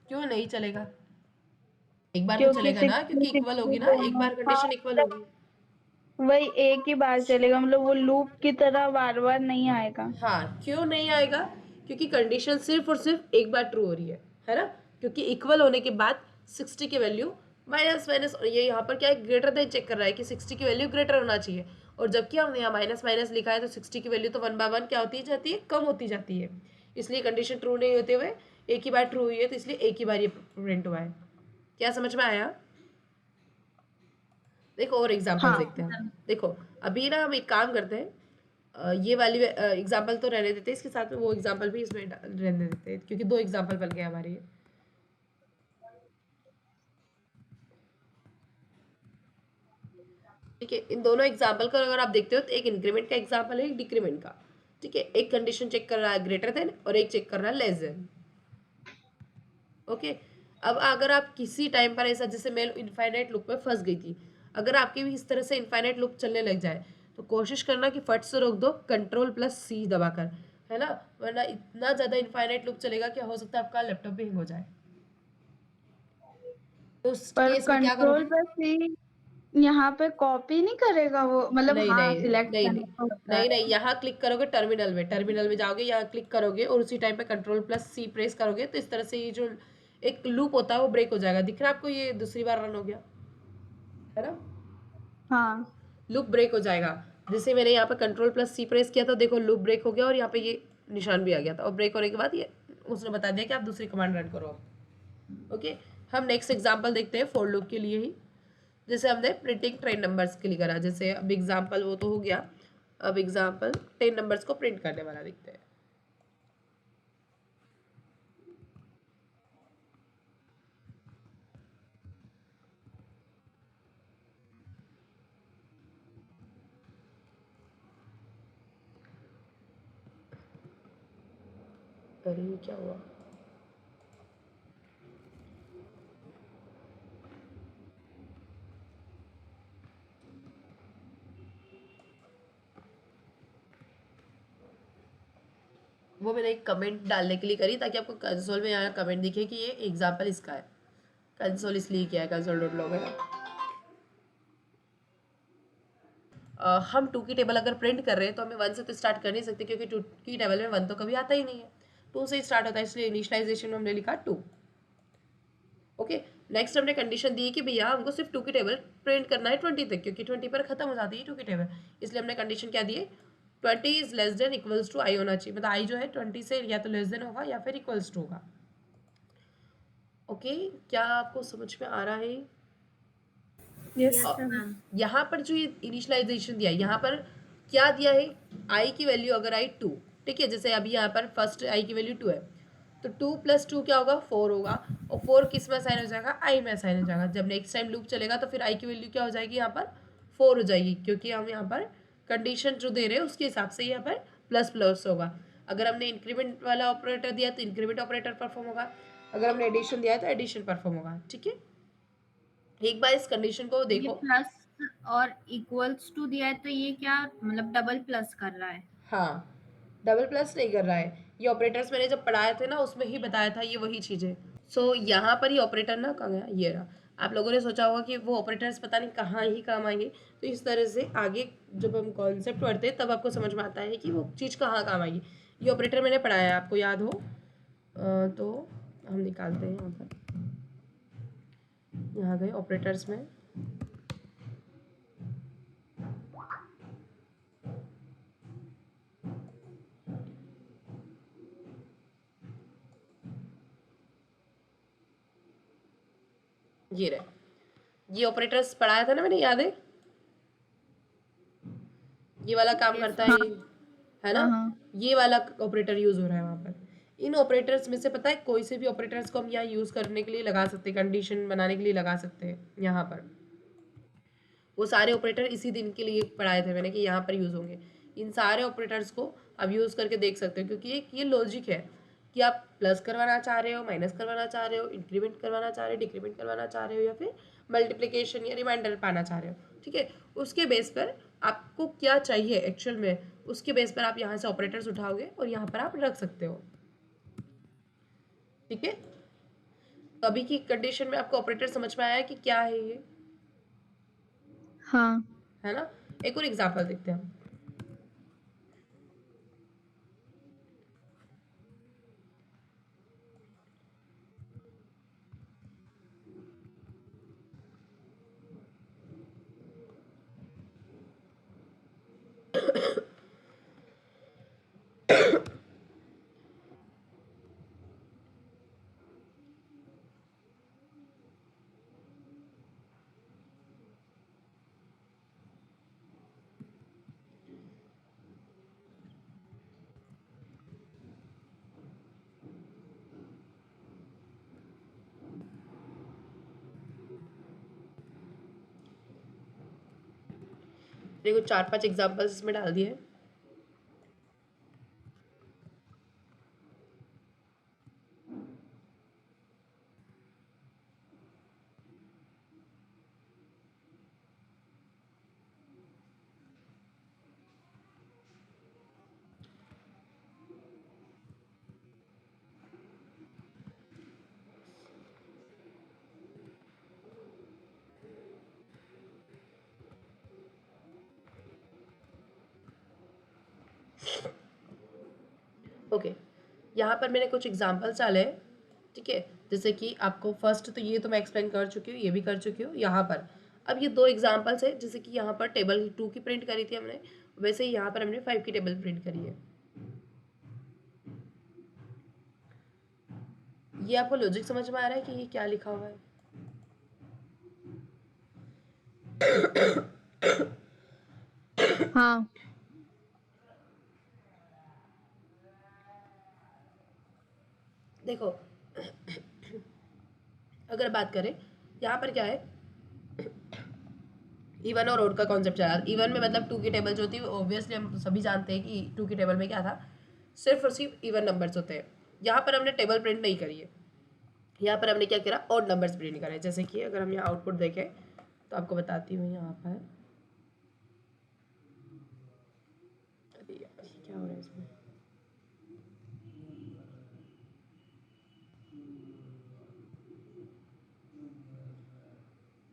Speaker 1: क्यों नहीं चलेगा? एक बार तो
Speaker 3: क्योंकि
Speaker 1: चलेगा ना, क्योंकि
Speaker 3: 60
Speaker 1: इक्वल होगी ना, एक
Speaker 3: दोनों,
Speaker 1: बार
Speaker 3: हाँ
Speaker 1: कंडीशन इक्वल होगी।
Speaker 3: वही एक ही बार चलेगा, मतलब वो लूप की तरह बार बार नहीं आएगा।
Speaker 1: हाँ, क्यों नहीं आएगा? क्योंकि कंडीशन सिर्फ और सिर्फ एक बार ट्रू हो रही है ना, क्योंकि इक्वल होने के बाद 60 की वैल्यू माइनस माइनस, और ये यहाँ पर क्या है, ग्रेटर देन चेक कर रहा है कि 60 की वैल्यू ग्रेटर होना चाहिए, और जबकि हमने यहाँ माइनस माइनस लिखा है तो 60 की वैल्यू तो 1 बाय 1 क्या होती जाती है, कम होती जाती है, इसलिए कंडीशन ट्रू नहीं होते हुए एक ही बार ट्रू हुई है, तो इसलिए एक ही बार ये प्रिंट हुआ है। क्या समझ में आया? देखो और एग्जांपल
Speaker 3: हाँ
Speaker 1: देखते हैं। देखो अभी ना हम एक काम करते हैं, ये वाली एग्जांपल तो रहने देते हैं, इसके साथ में वो एग्जांपल भी इसमें रहने देते हैं, क्योंकि दो एग्जांपल बन गए हमारे ये। ठीक है, इन दोनों एग्जांपल को अगर आप देखते हो तो एक इंक्रीमेंट का एग्जांपल है, एक डिक्रीमेंट का, ठीक है, एक कंडीशन चेक कर रहा है ग्रेटर देन और एक चेक कर रहा है लेस देन। ओके, अब अगर आप किसी टाइम पर ऐसा, जैसे मैं इनफाइनाइट लूप में फंस गई थी, अगर आपकी भी इस तरह से इनफाइनाइट लूप चलने लग जाए तो कोशिश करना कि फट से रोक दो, कंट्रोल+C दबाकर, है ना, वरना इतना ज़्यादा इनफाइनाइट लूप चलेगा कि हो सकता है आपका लैपटॉप भी हैंग हो जाए। तो उस
Speaker 3: पर
Speaker 1: केस में क्या
Speaker 3: कंट्रोल
Speaker 1: करोगे?
Speaker 3: पर सी यहाँ पे कॉपी नहीं करेगा वो, मतलब
Speaker 1: नहीं
Speaker 3: हाँ
Speaker 1: नहीं
Speaker 3: सिलेक्ट
Speaker 1: नहीं नहीं
Speaker 3: करना तो होता
Speaker 1: नहीं
Speaker 3: है।
Speaker 1: नहीं, यहाँ क्लिक करोगे, टर्मिनल में जाओगे, यहाँ क्लिक करोगे और उसी टाइम पे कंट्रोल+C प्रेस करोगे, तो इस तरह से ये जो एक लूप होता है वो ब्रेक हो जाएगा। दिख रहा है आपको, ये दूसरी बार रन हो गया, है ना,
Speaker 3: हाँ
Speaker 1: लूप ब्रेक हो जाएगा। जैसे मैंने यहाँ पे कंट्रोल+C प्रेस किया था, देखो लूप ब्रेक हो गया और यहाँ पे ये निशान भी आ गया था, और ब्रेक होने के बाद ये उसने बता दिया कि आप दूसरी कमांड रन करो। ओके, हम नेक्स्ट एग्जांपल देखते हैं फॉर लूप के लिए ही, जैसे हमने प्रिंटिंग 10 नंबर्स के लिए करा, जैसे अब एग्जांपल वो तो हो गया, अब एग्जांपल 10 नंबर्स को प्रिंट करने वाला देखते हैं। अरे ये क्या हुआ? वो मैंने एक कमेंट डालने के लिए करी ताकि आपको कंसोल में यहाँ कमेंट दिखे कि ये एग्जांपल इसका है। कंसोल इसलिए किया है, console.log है। हम 2 की टेबल अगर प्रिंट कर रहे हैं तो हमें 1 से तो स्टार्ट कर नहीं सकते, क्योंकि 2 की टेबल में 1 तो कभी आता ही नहीं है, 2 से ही स्टार्ट होता है, इसलिए इनिशियलाइजेशन में हमने लिखा 2। ओके, नेक्स्ट हमने कंडीशन दी कि भैया हमको सिर्फ 2 की टेबल प्रिंट करना है 20 तक, क्योंकि 20 पर खत्म हो जाती है 2 की टेबल, इसलिए हमने कंडीशन क्या दी है, 20 is less than equals to I होना चाहिए, मतलब आई जो है 20 से या तो लेस देन होगा या फिर इक्वल्स टू होगा। ओके, क्या आपको समझ में आ रहा है?
Speaker 4: Yes
Speaker 2: ma'am.
Speaker 1: यहाँ पर जो ये इनिशियलाइजेशन दिया है, यहाँ पर क्या दिया है, आई की वैल्यू अगर आई 2, ठीक है, जैसे अभी यहाँ पर फर्स्ट आई की वैल्यू 2 है, तो 2 + 2 क्या होगा, 4 होगा, और 4 किस में असाइन हो जाएगा, आई में असाइन हो जाएगा। जब नेक्स्ट टाइम लूप चलेगा तो फिर आई की वैल्यू क्या हो जाएगी, यहाँ पर 4 हो जाएगी, क्योंकि हम यहाँ पर कंडीशन जो दे रहे हैं उसके हिसाब से यहाँ पर प्लस प्लस होगा। अगर हमने इंक्रीमेंट वाला ऑपरेटर दिया तो इंक्रीमेंट ऑपरेटर परफॉर्म होगा, अगर हमने एडिशन दिया है तो एडिशन परफॉर्म होगा। ठीक है, एक बार इस कंडीशन को
Speaker 2: ये
Speaker 1: देखो।
Speaker 2: प्लस और इक्वल्स टू दिया है तो ये क्या मतलब डबल प्लस कर रहा है?
Speaker 1: हाँ, डबल प्लस नहीं कर रहा है, ये ऑपरेटर्स मैंने जब पढ़ाए थे ना उसमें ही बताया था, ये वही चीज़ है। सो यहाँ पर ये ऑपरेटर ना कहाँ गया, ये रहा। आप लोगों ने सोचा होगा कि वो ऑपरेटर्स पता नहीं कहाँ ही काम आएंगे, तो इस तरह से आगे जब हम कॉन्सेप्ट पढ़ते हैं तब आपको समझ में आता है कि वो चीज़ कहाँ काम आएगी। ये ऑपरेटर मैंने पढ़ाया है, आपको याद हो तो हम निकालते हैं। यहाँ पर यहाँ गए ऑपरेटर्स में, ये रहे। ये ऑपरेटर्स पढ़ाया था ना मैंने, याद है? ये वाला काम करता है ना? ये वाला ऑपरेटर यूज हो रहा है वहां पर। इन ऑपरेटर्स में से पता है कोई से भी ऑपरेटर्स को हम यहाँ यूज करने के लिए लगा सकते हैं, कंडीशन बनाने के लिए लगा सकते हैं। यहाँ पर वो सारे ऑपरेटर इसी दिन के लिए पढ़ाए थे मैंने कि यहाँ पर यूज होंगे। इन सारे ऑपरेटर्स को आप यूज करके देख सकते हो, क्योंकि एक ये लॉजिक है कि आप प्लस करवाना चाह रहे हो, माइनस करवाना चाह रहे हो, इंक्रीमेंट करवाना चाह रहे हो, डिक्रीमेंट करवाना चाह रहे हो, या फिर मल्टीप्लिकेशन या रिमाइंडर पाना चाह रहे हो। ठीक है, उसके बेस पर आपको क्या चाहिए एक्चुअल में, उसके बेस पर आप यहाँ से ऑपरेटर्स उठाओगे और यहाँ पर आप रख सकते हो। ठीक है, तो अभी की कंडीशन में आपको ऑपरेटर समझ में आया कि क्या है ये?
Speaker 3: हाँ।
Speaker 1: है ना? एक और एग्जांपल देखते हैं हम। देखो 4-5 एग्जांपल्स इसमें डाल दिए। ओके, यहाँ पर मैंने कुछ एग्जांपल्स डाले हैं। ठीक है, जैसे कि आपको फर्स्ट तो ये तो मैं एक्सप्लेन कर चुकी हूँ, ये भी कर चुकी हूँ। यहाँ पर अब ये 2 एग्जांपल्स है, जैसे कि यहाँ पर टेबल 2 की प्रिंट करी थी हमने, वैसे ही यहाँ पर हमने 5 की टेबल प्रिंट करी है। ये आपको लॉजिक समझ में आ रहा है कि ये क्या लिखा हुआ है?
Speaker 3: हाँ।
Speaker 1: देखो अगर बात करें यहाँ पर क्या है, इवन और ओड का कॉन्सेप्ट चला। इवन में मतलब 2 की टेबल जो होती है ऑब्वियसली हम सभी जानते हैं कि 2 की टेबल में क्या था, सिर्फ और सिर्फ इवन नंबर्स होते हैं। यहाँ पर हमने टेबल प्रिंट नहीं करी है, यहाँ पर हमने क्या करा, ऑड नंबर्स प्रिंट करे। जैसे कि अगर हम यहाँ आउटपुट देखें तो आपको बताती हूँ यहाँ पर, अरे यार क्या हो रहा है इसमें,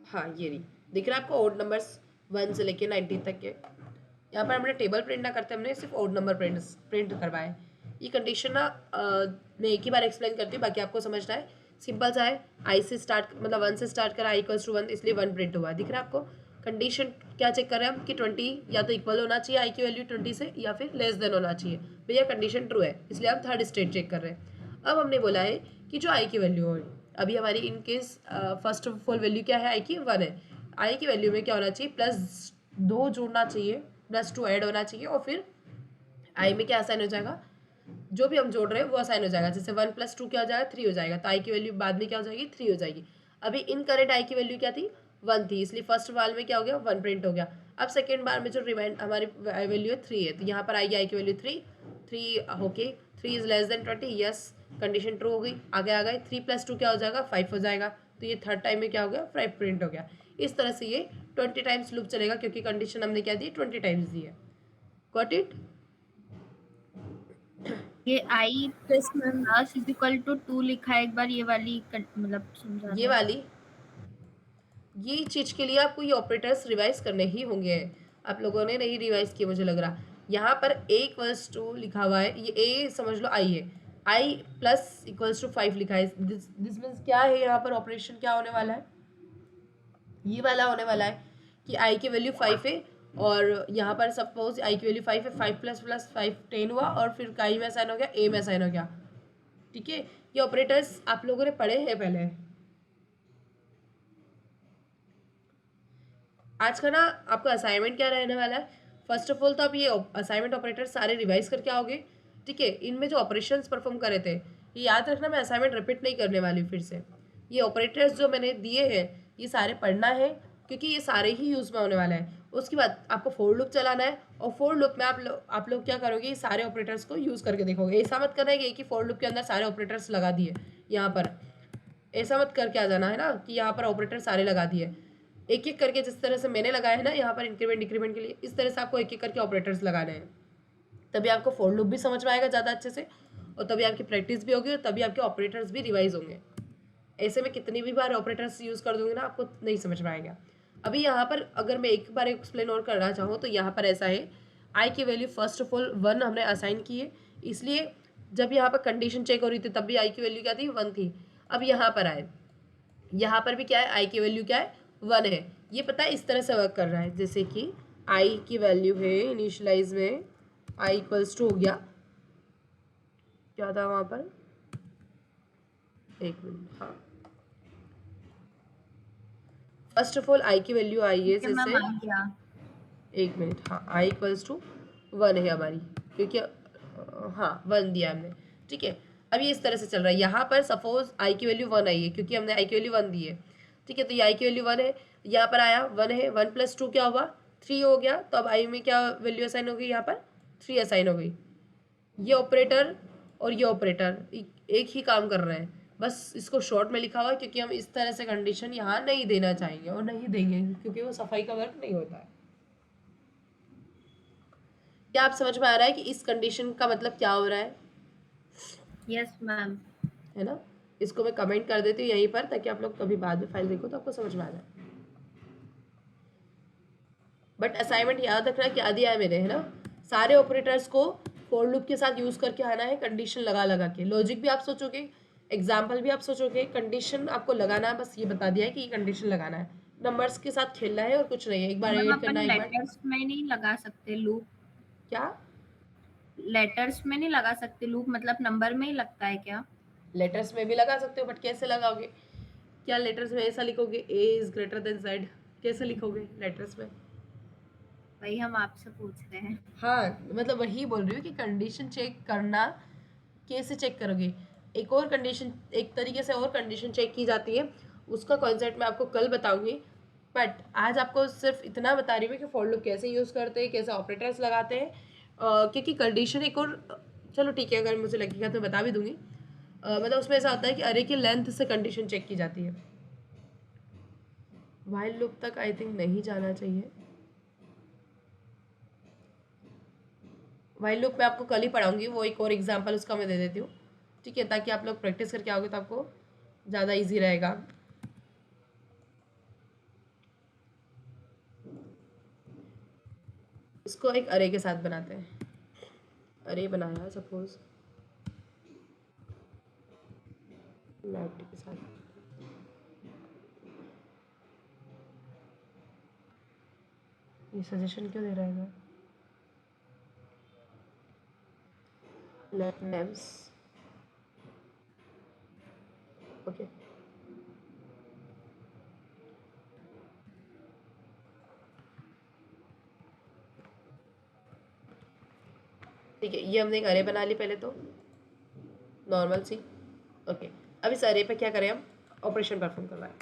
Speaker 1: हाँ ये नहीं दिख रहा है आपको, ऑड नंबर्स 1 से लेके 90 तक के। यहाँ पर हमने टेबल प्रिंट ना करते, हमने सिर्फ ऑड नंबर प्रिंट करवाए। ये कंडीशन ना मैं एक ही बार एक्सप्लेन करती हूँ, बाकी आपको समझना है। सिंपल सा है, आई से स्टार्ट मतलब 1 से स्टार्ट करा, आई इक्वल्स टू 1, इसलिए 1 प्रिंट हुआ। दिख रहा है आपको? कंडीशन क्या चेक कर रहे हैं हम कि 20 या तो इक्वल होना चाहिए आई की वैल्यू 20 से, या फिर लेस देन होना चाहिए। भैया कंडीशन ट्रू है, इसलिए हम थर्ड स्टेट चेक कर रहे हैं। अब हमने बोला है कि जो आई की वैल्यू हो, अभी हमारी in case first of all value क्या है, आई की 1 है। आई की वैल्यू में क्या होना चाहिए, +2 जोड़ना चाहिए, +2 ऐड होना चाहिए, और फिर आई में क्या असाइन हो जाएगा, जो भी हम जोड़ रहे हैं वो असाइन हो जाएगा। जैसे 1 + 2 क्या हो जाएगा, 3 हो जाएगा, तो आई की वैल्यू बाद में क्या हो जाएगी, 3 हो जाएगी। अभी इन करेंट आई की वैल्यू क्या थी, 1 थी, इसलिए फर्स्ट बार में क्या हो गया, 1 प्रिंट हो गया। अब सेकेंड बार में जो रिमाइंड हमारी वैल्यू है 3 है, तो यहाँ पर आएगी आई की वैल्यू 3 होके 3 is less then 20, yes condition true हो गई। आगे आ गए 3 + 2 क्या हो जाएगा, 5 हो जाएगा, तो ये थर्ड टाइम में क्या हो गया, 5 प्रिंट हो गया। इस तरह से ये 20 टाइम्स लूप चलेगा, क्योंकि कंडीशन हमने क्या दी, 20 टाइम्स दी है। Got it?
Speaker 2: ये I plus mass is equal to 2 लिखा है, एक बार ये वाली मतलब समझा
Speaker 1: ये
Speaker 2: दो।
Speaker 1: वाली, ये चीज के लिए आपको ये ऑपरेटर्स रिवाइज करने ही होंगे। आप लोगों ने नहीं रिवाइज किए मुझे लग रहा। यहाँ पर a इक्वल्स टू लिखा हुआ है, ये a समझ लो i है, i प्लस इक्वल्स टू 5 लिखा है। दिस मीन्स क्या है, यहाँ पर ऑपरेशन क्या होने वाला है, ये वाला होने वाला है कि i की वैल्यू 5 है और यहाँ पर सपोज i की वैल्यू 5 है, 5 प्लस प्लस 5 10 हुआ और फिर i में असाइन हो गया, a में असाइन हो गया। ठीक है, ये ऑपरेटर्स आप लोगों ने पढ़े हैं पहले। आज का ना आपका असाइनमेंट क्या रहने वाला है, फर्स्ट ऑफ ऑल तो आप ये असाइनमेंट ऑपरेटर सारे रिवाइज करके आओगे। ठीक है, इनमें जो ऑपरेशंस परफॉर्म करे थे ये याद रखना, मैं असाइनमेंट रिपीट नहीं करने वाली फिर से। ये ऑपरेटर्स जो मैंने दिए हैं ये सारे पढ़ना है क्योंकि ये सारे ही यूज़ में होने वाला है। उसके बाद आपको फोर लूप चलाना है और फोर लूप में आप लोग क्या करोगे, ये सारे ऑपरेटर्स को यूज़ करके देखोगे। ऐसा मत करना है कि फोर लूप के अंदर सारे ऑपरेटर्स लगा दिए, यहाँ पर ऐसा मत करके आ जाना है ना कि यहाँ पर ऑपरेटर सारे लगा दिए। एक एक करके जिस तरह से मैंने लगाया है ना यहाँ पर इंक्रीमेंट डिक्रीमेंट के लिए, इस तरह से आपको एक एक करके ऑपरेटर्स लगाने हैं। तभी आपको फोर लूप भी समझ में आएगा ज़्यादा अच्छे से और तभी आपकी प्रैक्टिस भी होगी और तभी आपके ऑपरेटर्स भी रिवाइज होंगे। ऐसे में कितनी भी बार ऑपरेटर्स यूज़ कर दूंगी ना आपको नहीं समझ में आएगा। अभी यहाँ पर अगर मैं एक बार एक्सप्लेन और करना चाहूँ तो यहाँ पर ऐसा है, आई की वैल्यू फर्स्ट ऑफ ऑल 1 हमने असाइन की है, इसलिए जब यहाँ पर कंडीशन चेक हो रही थी तब भी आई की वैल्यू क्या थी, 1 थी। अब यहाँ पर आए, यहाँ पर भी क्या है, आई की वैल्यू क्या है, 1 है। ये पता है इस तरह से वर्क कर रहा है जैसे कि आई की वैल्यू है इनिशियलाइज में आई इक्वल्स टू हो गया, क्या था वहाँ पर, एक मिनट, हाँ फर्स्ट ऑफ ऑल आई की वैल्यू आई है जैसे, एक मिनट, हाँ आई इक्वल्स टू 1 है हमारी क्योंकि हाँ 1 दिया हमने। ठीक है, अब ये इस तरह से चल रहा है। यहाँ पर सपोज आई की वैल्यू 1 आई है क्योंकि हमने आई की वैल्यू 1 दी है। ठीक है, तो ये आई की वैल्यू 1 है, यहाँ पर आया 1 है, 1 प्लस 2 क्या हुआ, 3 हो गया। तो अब आई में क्या वैल्यू असाइन हो गई, यहाँ पर 3 असाइन हो गई। ये ऑपरेटर और ये ऑपरेटर एक ही काम कर रहे हैं, बस इसको शॉर्ट में लिखा हुआ है क्योंकि हम इस तरह से कंडीशन यहाँ नहीं देना चाहेंगे और नहीं देंगे क्योंकि वो सफाई का वर्क नहीं होता है। क्या आप समझ में आ रहा है कि इस कंडीशन का मतलब क्या हो रहा है?
Speaker 2: यस मैम,
Speaker 1: है ना, इसको मैं कमेंट कर देती हूँ यहीं पर ताकि आप लोग कभी बाद में फाइल देखो तो आपको समझ में आ जाए। बट असाइनमेंट याद रखना क्या दिया है मैंने, है ना, सारे ऑपरेटर्स को फॉर लूप के साथ यूज करके आना है, कंडीशन लगा लगा के। लॉजिक भी आप सोचोगे, एग्जाम्पल भी आप सोचोगे, कंडीशन आपको लगाना है, बस ये बता दिया है कि ये कंडीशन लगाना है, नंबर्स के साथ खेलना है और कुछ नहीं है। एक बार एड करना है, एक बार
Speaker 2: लेटर्स में नहीं लगा सकते लूप,
Speaker 1: क्या
Speaker 2: लेटर्स में नहीं लगा सकते लूप, मतलब नंबर में ही लगता है क्या?
Speaker 1: लेटर्स में भी लगा सकते हो बट कैसे लगाओगे, क्या लेटर्स में ऐसा लिखोगे ए इज ग्रेटर देन जेड, कैसे लिखोगे लेटर्स में?
Speaker 2: वही हम आपसे पूछ रहे हैं।
Speaker 1: हाँ मतलब वही बोल रही हूँ कि कंडीशन चेक करना कैसे चेक करोगे। एक और कंडीशन, एक तरीके से और कंडीशन चेक की जाती है, उसका कॉन्सेप्ट मैं आपको कल बताऊंगी। बट आज आपको सिर्फ इतना बता रही हूँ कि फॉर लूप कैसे यूज़ करते हैं, कैसे ऑपरेटर्स लगाते हैं, क्योंकि कंडीशन एक और, चलो ठीक है अगर मुझे लगेगा तो बता भी दूंगी। मतलब उसमें ऐसा होता है कि अरे की लेंथ से कंडीशन चेक की जाती है। व्हाइल लूप तक आई थिंक नहीं जाना चाहिए, व्हाइल लूप मैं आपको कल ही पढ़ाऊंगी, वो एक और एग्जांपल उसका मैं दे देती हूँ। ठीक है, ताकि आप लोग प्रैक्टिस करके आओगे तो आपको ज़्यादा इजी रहेगा। इसको एक अरे के साथ बनाते हैं, अरे बनाया सपोज लाइट के साथ, ये सजेशन क्यों दे रहा है? let names, ओके ठीक है, ये हमने एक अरे बना ली पहले तो नॉर्मल सी। ओके, अब इस अरे पे क्या करें, हम ऑपरेशन परफॉर्म करवाएं,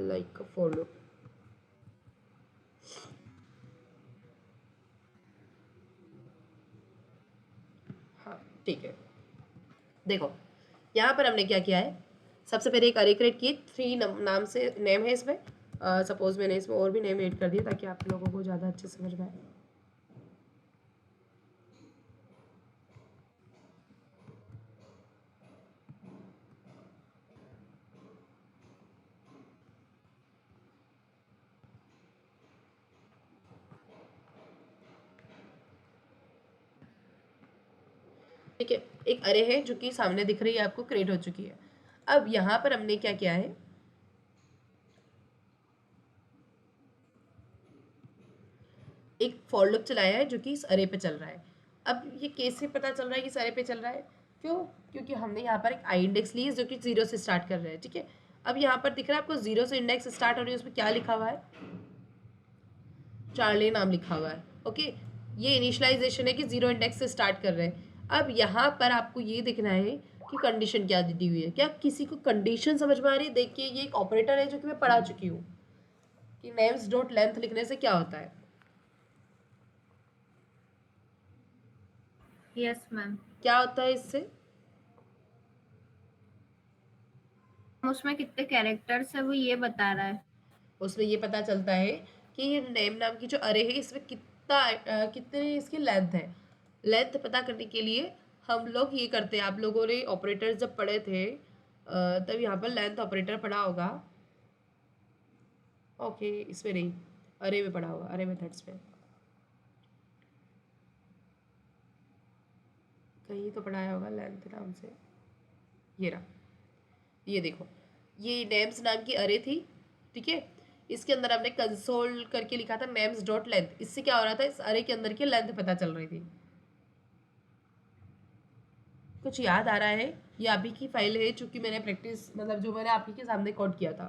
Speaker 1: लाइक फॉर लूप। हाँ ठीक है, देखो यहाँ पर हमने क्या किया है, सबसे पहले एक अरे क्रिएट की, 3 नाम से नेम है इसमें। सपोज मैंने इसमें और भी नेम ऐड कर दिया ताकि आप लोगों को ज़्यादा अच्छे से समझ में आए। ठीक है, एक अरे है जो कि सामने दिख रही है आपको, क्रिएट हो चुकी है। अब यहाँ पर हमने क्या किया है, एक फॉर लूप चलाया है जो कि इस अरे पे चल रहा है। अब ये कैसे पता चल रहा है कि इस अरे पे चल रहा है, क्यों, क्योंकि हमने यहाँ पर एक आई इंडेक्स ली है जो कि 0 से स्टार्ट कर रहा है। ठीक है, अब यहाँ पर दिख रहा है आपको 0 से इंडेक्स स्टार्ट हो रही है, उसमें क्या लिखा हुआ है, चार्ली नाम लिखा हुआ है। ओके, ये इनिशियलाइजेशन है कि 0 इंडेक्स से स्टार्ट कर रहे हैं। अब यहाँ पर आपको ये देखना है कि कंडीशन क्या दी हुई है, क्या किसी को कंडीशन समझ में आ रही है। देखिए ये एक ऑपरेटर है जो कि मैं पढ़ा चुकी हूँ कि नेम्स डॉट लेंथ लिखने से क्या होता है।
Speaker 2: Yes ma'am.
Speaker 1: क्या होता है इससे,
Speaker 2: उसमें कितने कैरेक्टर्स है वो ये बता रहा है।
Speaker 1: उसमें ये पता चलता है कि ये नेम नाम की जो अरे है इसमें कितनी इसकी लेंथ है। लेंथ पता करने के लिए हम लोग ये करते हैं, आप लोगों ने ऑपरेटर्स जब पढ़े थे तब यहाँ पर लेंथ ऑपरेटर पढ़ा होगा। ओके, इसमें नहीं, अरे में पढ़ा होगा, अरे मेथड्स में कहीं तो पढ़ाया होगा लेंथ नाम से। ये रहा, ये देखो, ये नेम्स नाम की अरे थी। ठीक है, इसके अंदर हमने कंसोल करके लिखा था नेम्स डॉट लेंथ। इससे क्या हो रहा था, इस अरे के अंदर की लेंथ पता चल रही थी। कुछ याद आ रहा है, ये आप ही की फाइल है चूंकि मैंने प्रैक्टिस मतलब जो मैंने आप ही के सामने कोड किया था,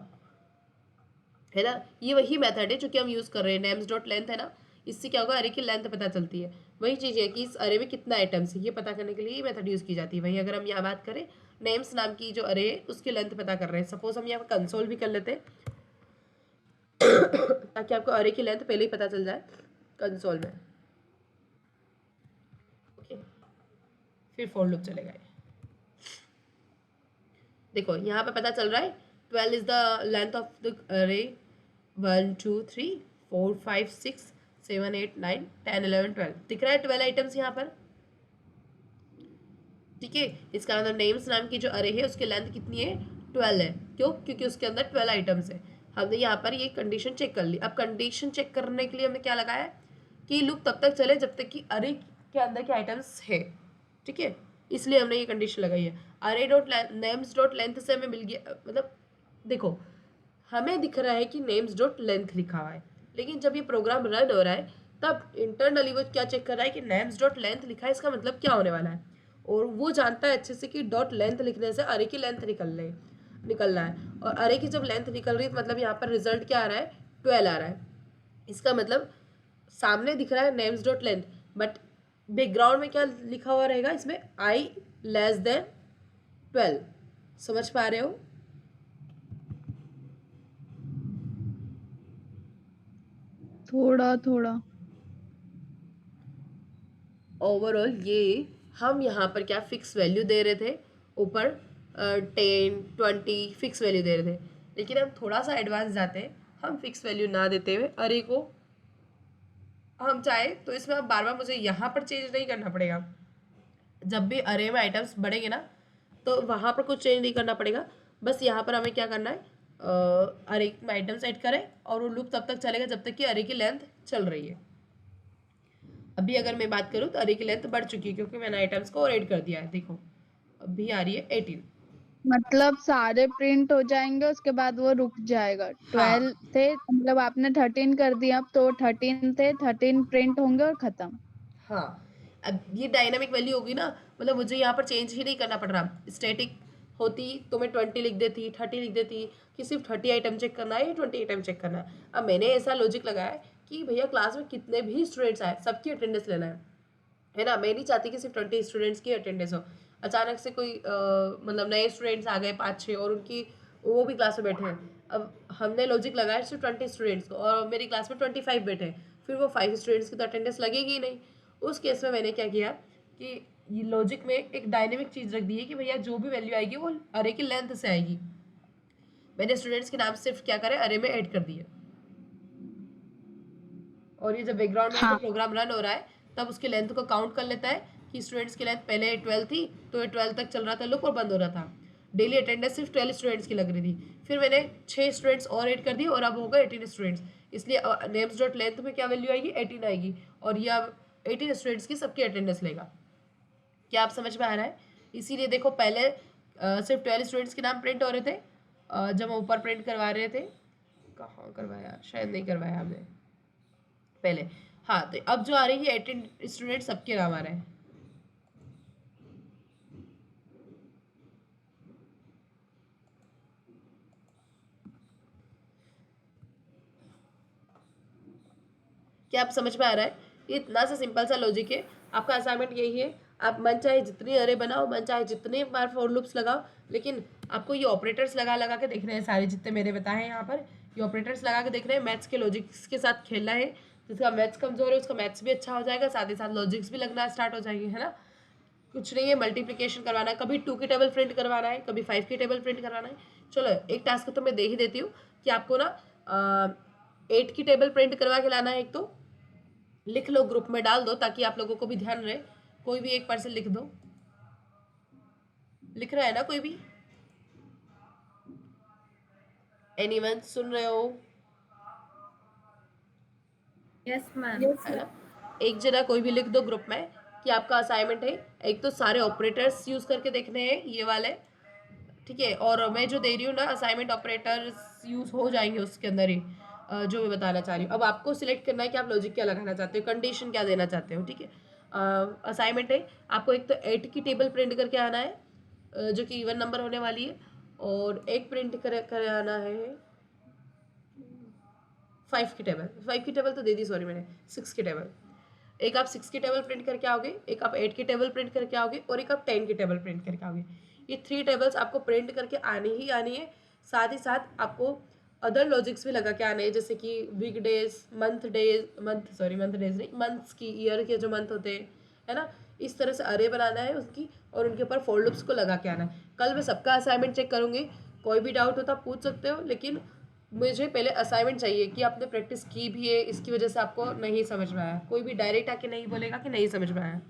Speaker 1: है ना। ये वही मेथड है जो कि हम यूज़ कर रहे हैं, नेम्स डॉट लेंथ है ना। इससे क्या होगा, अरे की लेंथ पता चलती है। वही चीज़ है कि इस अरे में कितना आइटम्स है ये पता करने के लिए ये मेथड यूज़ की जाती है। वहीं अगर हम यहाँ बात करें नेम्स नाम की जो अरे है उसकी लेंथ पता कर रहे हैं, सपोज हम यहाँ कंसोल भी कर लेते हैं ताकि आपको अरे की लेंथ पहले ही पता चल जाए कंसोल में। ओके, फिर फॉर लूप चलेगा। देखो यहाँ पे पता चल रहा है 12 is the length of the अरे, 1 2 3 4 5 6 7 8 9 10 11 12 दिख रहा है 12 आइटम्स यहाँ पर। ठीक है, इसका मतलब नेम्स नाम की जो अरे है उसकी लेंथ कितनी है, 12 है। क्यों, क्योंकि उसके अंदर 12 आइटम्स है। हमने यहाँ पर ये कंडीशन चेक कर ली। अब कंडीशन चेक करने के लिए हमने क्या लगाया कि लूप तब तक चले जब तक कि अरे के अंदर के आइटम्स है। ठीक है, इसलिए हमने ये कंडीशन लगाई है। अरे डॉट नेम्स डॉट लेंथ से हमें मिल गया, मतलब देखो हमें दिख रहा है कि नेम्स डॉट लेंथ लिखा हुआ है, लेकिन जब ये प्रोग्राम रन हो रहा है तब इंटरनली वो क्या चेक कर रहा है कि नेम्स डॉट लेंथ लिखा है, इसका मतलब क्या होने वाला है। और वो जानता है अच्छे से कि डॉट लेंथ लिखने से अरे की लेंथ निकलना है। और अरे की जब लेंथ निकल रही है मतलब यहाँ पर रिजल्ट क्या आ रहा है, 12 आ रहा है। इसका मतलब सामने दिख रहा है names dot length, but background में क्या लिखा हुआ रहेगा, इसमें आई लेस देन 12। समझ पा रहे हो।
Speaker 3: थोड़ा थोड़ा।
Speaker 1: ओवरऑल ये हम यहाँ पर क्या फिक्स वैल्यू दे रहे थे, ऊपर 10 20 फिक्स वैल्यू दे रहे थे, लेकिन हम थोड़ा सा एडवांस जाते हैं। हम फिक्स वैल्यू ना देते हुए अरे को हम चाहे तो इसमें अब बार बार मुझे यहाँ पर चेंज नहीं करना पड़ेगा। जब भी अरे में आइटम्स बढ़ेंगे ना तो वहाँ पर कुछ चेंज नहीं करना पड़ेगा। बस यहाँ पर हमें क्या करना है, अरे में आइटम्स ऐड करें और वो लूप तब तक चलेगा जब तक कि अरे की लेंथ चल रही है। अभी अगर मैं बात करूँ तो अरे की लेंथ बढ़ चुकी है क्योंकि मैंने आइटम्स को और ऐड कर दिया है। देखो अभी आ रही है 18।
Speaker 3: मतलब सारे प्रिंट हो जाएंगे उसके बाद वो रुक जाएगा।
Speaker 1: हाँ
Speaker 3: 12 थे मतलब आपने 13 कर दिया, अब तो 13 थे, 13 प्रिंट होंगे और खत्म।
Speaker 1: हाँ, अब ये डायनामिक वैल्यू होगी ना, मतलब मुझे यहाँ पर चेंज ही नहीं करना पड़ रहा। स्टैटिक होती तो मैं 20 लिख देती, 30 लिख देती कि सिर्फ 30 आइटम चेक करना है या 20 आइटम चेक करना है। अब मैंने ऐसा लॉजिक लगाया है कि भैया क्लास में कितने भी स्टूडेंट्स आए सबकी अटेंडेंस लेना है ना। मैं नहीं चाहती कि सिर्फ 20 स्टूडेंट्स की अटेंडेंस हो। अचानक से कोई मतलब नए स्टूडेंट्स आ गए 5-6 और उनकी वो भी क्लास में बैठे हैं। अब हमने लॉजिक लगाया सिर्फ 20 स्टूडेंट्स को और मेरी क्लास में 25 बैठे हैं, फिर वो 5 स्टूडेंट्स की तो अटेंडेंस लगेगी ही नहीं। उस केस में मैंने क्या किया कि ये लॉजिक में एक डायनेमिक चीज़ रख दी है कि भैया जो भी वैल्यू आएगी वो अरे की लेंथ से आएगी। मैंने स्टूडेंट्स के नाम सिर्फ क्या करे अरे में ऐड कर दिए। और ये जब बैकग्राउंड में
Speaker 3: हाँ।
Speaker 1: प्रोग्राम रन हो रहा है तब उसकी लेंथ को काउंट कर लेता है कि स्टूडेंट्स की लेंथ पहले 12 थी तो ये 12 तक चल रहा था लूप और बंद हो रहा था। डेली अटेंडेंस सिर्फ 12 स्टूडेंट्स की लग रही थी, फिर मैंने 6 स्टूडेंट्स और ऐड कर दिए और अब होगा 18 स्टूडेंट्स। इसलिए नेम्स डॉट लेंथ में क्या वैल्यू आएगी, 18 आएगी और ये अब 18 स्टूडेंट्स की सबकी अटेंडेंस लेगा। क्या आप समझ में आ रहा है? इसीलिए देखो पहले सिर्फ 12 स्टूडेंट्स के नाम प्रिंट हो रहे थे, जब हम ऊपर प्रिंट करवा रहे थे, कहाँ करवाया, शायद नहीं करवाया हमने पहले। हाँ, तो अब जो आ रही है 18 स्टूडेंट सबके नाम आ रहे हैं। क्या आप समझ में आ रहा है? ये इतना सा सिंपल सा लॉजिक है। आपका असाइनमेंट यही है, आप मन चाहे जितनी अरे बनाओ, मन चाहे जितने बार फॉर लूप्स लगाओ, लेकिन आपको ये ऑपरेटर्स लगा लगा के देखने हैं सारे जितने मेरे बताए हैं यहाँ पर। ये ऑपरेटर्स लगा के देखने हैं, मैथ्स के लॉजिक्स के साथ खेलना है। जिसका मैथ्स कमजोर है उसका मैथ्स भी अच्छा हो जाएगा, साथ ही साथ लॉजिक्स भी लगना स्टार्ट हो जाएंगे, है ना। कुछ नहीं है, मल्टीप्लिकेशन करवाना है, कभी 2 की टेबल प्रिंट करवाना है, कभी 5 की टेबल प्रिंट करवाना है। चलो एक टास्क तो मैं दे ही देती हूँ कि आपको ना 8 की टेबल प्रिंट करवा के लाना है। एक तो लिख लो, ग्रुप में डाल दो ताकि आप लोगों को भी ध्यान रहे। कोई भी एक पर्सन लिख दो। लिख रहा है ना कोई भी? एनीवन सुन रहे हो?
Speaker 2: Yes ma'am.
Speaker 1: है ना, एक जना कोई भी लिख दो ग्रुप में कि आपका असाइनमेंट है। एक तो सारे ऑपरेटर्स यूज करके देखने हैं ये वाले, ठीक है। और मैं जो दे रही हूँ ना असाइनमेंट ऑपरेटर्स यूज हो जाएंगे उसके अंदर ही, जो मैं बताना चाह रही हूँ। अब आपको सिलेक्ट करना है कि आप लॉजिक क्या लगाना चाहते हो, कंडीशन क्या देना चाहते हो, ठीक है। असाइनमेंट है, आपको एक तो 8 की टेबल प्रिंट करके आना है, जो कि इवन नंबर होने वाली है, और एक प्रिंट कर आना है 5 की टेबल। 5 की टेबल तो दे दी, सॉरी मैंने, 6 की टेबल। एक आप 6 की टेबल प्रिंट करके आओगे, एक आप 8 की टेबल प्रिंट करके आओगे, और एक आप 10 की टेबल प्रिंट करके आओगे। ये 3 टेबल्स आपको प्रिंट करके आनी ही आनी है। साथ ही साथ आपको अदर लॉजिक्स भी लगा के आने हैं, जैसे कि वीक डेज, मंथ डेज नहीं, मंथ्स की, ईयर के जो मंथ होते हैं, है ना। इस तरह से अरे बनाना है उसकी, और उनके ऊपर फॉर लूप्स को लगा के आना है। कल मैं सबका असाइनमेंट चेक करूँगी, कोई भी डाउट होता पूछ सकते हो, लेकिन मुझे पहले असाइनमेंट चाहिए कि आपने प्रैक्टिस की भी है, इसकी वजह से आपको नहीं समझ में आया। कोई भी डायरेक्ट आके नहीं बोलेगा कि नहीं समझ में आया।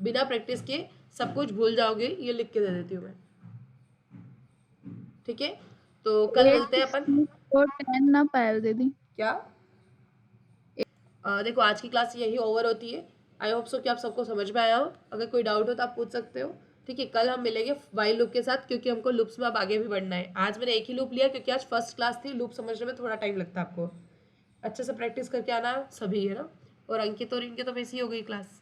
Speaker 1: बिना प्रैक्टिस के सब कुछ भूल जाओगे, ये लिख के दे देती हूँ मैं, ठीक है। तो कल मिलते हैं अपन।
Speaker 3: 10 ना पायल दीदी।
Speaker 1: क्या? देखो आज की क्लास यही ओवर होती है। आई होप सो कि आप सबको समझ में आया हो। अगर कोई डाउट हो तो आप पूछ सकते हो, ठीक है। कल हम मिलेंगे वाइल लूप के साथ, क्योंकि हमको लूप्स में अब आगे भी बढ़ना है। आज मैंने एक ही लूप लिया क्योंकि आज फर्स्ट क्लास थी, लूप समझने में थोड़ा टाइम लगता है आपको। अच्छे से प्रैक्टिस करके आना सभी, है ना। और अंकित और इनके तो वैसी हो गई क्लास।